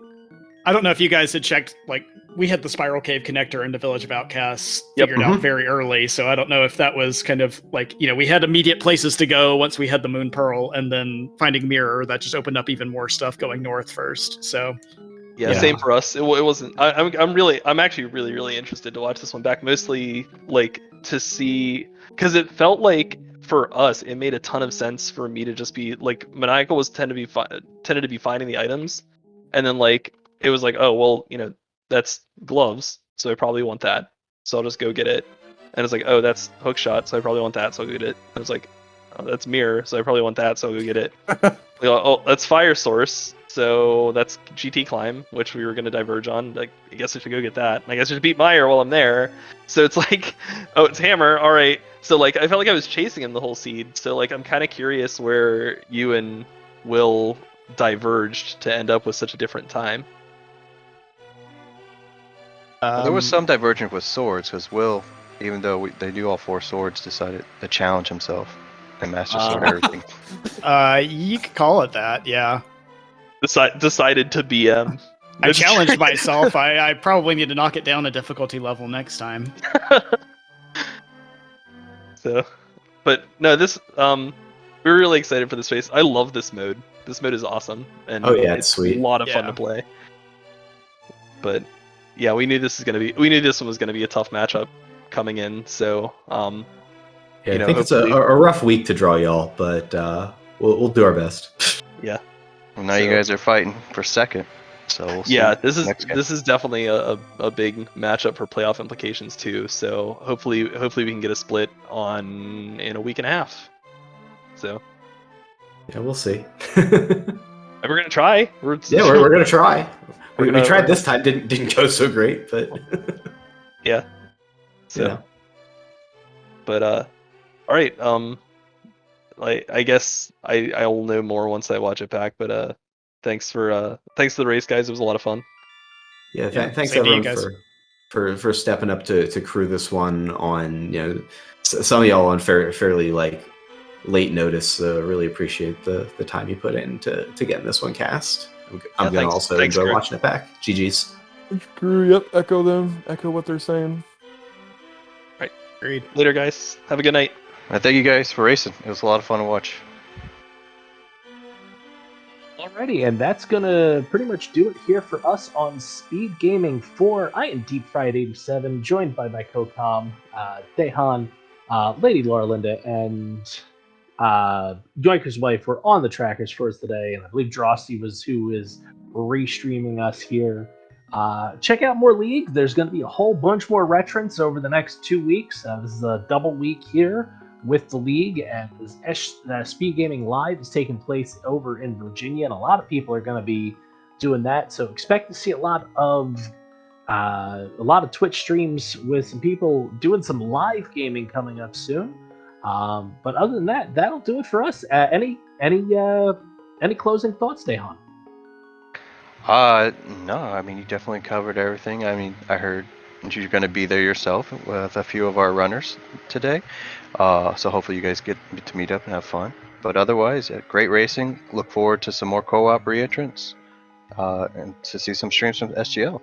Speaker 3: I don't know if you guys had checked, like, we had the Spiral Cave connector in the Village of Outcasts figured out very early, so I don't know if that was kind of like, we had immediate places to go once we had the Moon Pearl, and then finding Mirror, that just opened up even more stuff going north first, so...
Speaker 6: Yeah,
Speaker 3: Yeah.
Speaker 6: same for us. It wasn't. I'm actually really interested to watch this one back. Mostly like to see, because it felt like for us, it made a ton of sense for me to just be like, maniacal was tended to be finding the items, and then like it was like, oh well, that's gloves, so I probably want that, so I'll just go get it. And it's like, oh, that's hook shot, so I probably want that, so I'll go get it. And it's like, oh, that's mirror, so I probably want that, so I'll go get it. Oh, that's fire source, so that's GT climb, which we were going to diverge on. Like, I guess I should go get that. And I guess I should beat Meyer while I'm there. So it's like, oh, it's hammer. All right. So like, I felt like I was chasing him the whole seed. So like, I'm kind of curious where you and Will diverged to end up with such a different time.
Speaker 1: Well, there was some divergence with swords, because Will, even though they do all 4 swords, decided to challenge himself and master sword everything.
Speaker 3: You could call it that, yeah.
Speaker 6: Decided to BM.
Speaker 3: I challenged myself. I probably need to knock it down a difficulty level next time.
Speaker 6: So, but no, this we're really excited for this phase. I love this mode. This mode is awesome, and
Speaker 5: it's sweet.
Speaker 6: A lot of fun to play. But yeah, we knew this one was gonna be a tough matchup coming in. So
Speaker 5: I think it's a rough week to draw y'all, but we'll do our best.
Speaker 6: Yeah.
Speaker 1: Well, now you guys are fighting for second, so we'll see
Speaker 6: this is definitely a big matchup for playoff implications too. So hopefully we can get a split in a week and a half. So
Speaker 5: yeah, we'll see.
Speaker 6: we're gonna try.
Speaker 5: We're gonna try. We tried this time, didn't go so great, but
Speaker 6: yeah. So,
Speaker 5: yeah.
Speaker 6: But all right. I guess I'll know more once I watch it back. But thanks for the race, guys. It was a lot of fun.
Speaker 5: Yeah, thanks everyone for stepping up to crew this one on. Some of y'all on fairly like late notice. Really appreciate the time you put in to getting this one cast. I'm gonna also enjoy watching it back. GG's.
Speaker 4: Crew, yep. Echo them. Echo what they're saying.
Speaker 6: Right.
Speaker 3: Agreed.
Speaker 6: Later, guys. Have a good night.
Speaker 1: Thank you guys for racing. It was a lot of fun to watch.
Speaker 2: Alrighty, and that's gonna pretty much do it here for us on Speed Gaming 4. I am Deep Fried 87, joined by my co-com, Dehan, Lady Laura Linda, and Yoika's wife were on the trackers for us today, and I believe Drosty who is restreaming us here. Check out more League. There's going to be a whole bunch more retrants over the next 2 weeks. This is a double week here with the League, and Speed Gaming Live is taking place over in Virginia, and a lot of people are going to be doing that. So expect to see a lot of Twitch streams with some people doing some live gaming coming up soon. But other than that, that'll do it for us. Any closing thoughts, Dehan?
Speaker 1: No, I mean, you definitely covered everything. I mean, I heard you're going to be there yourself with a few of our runners today. So hopefully you guys get to meet up and have fun. But otherwise, great racing. Look forward to some more co-op re-entrants and to see some streams from SGL.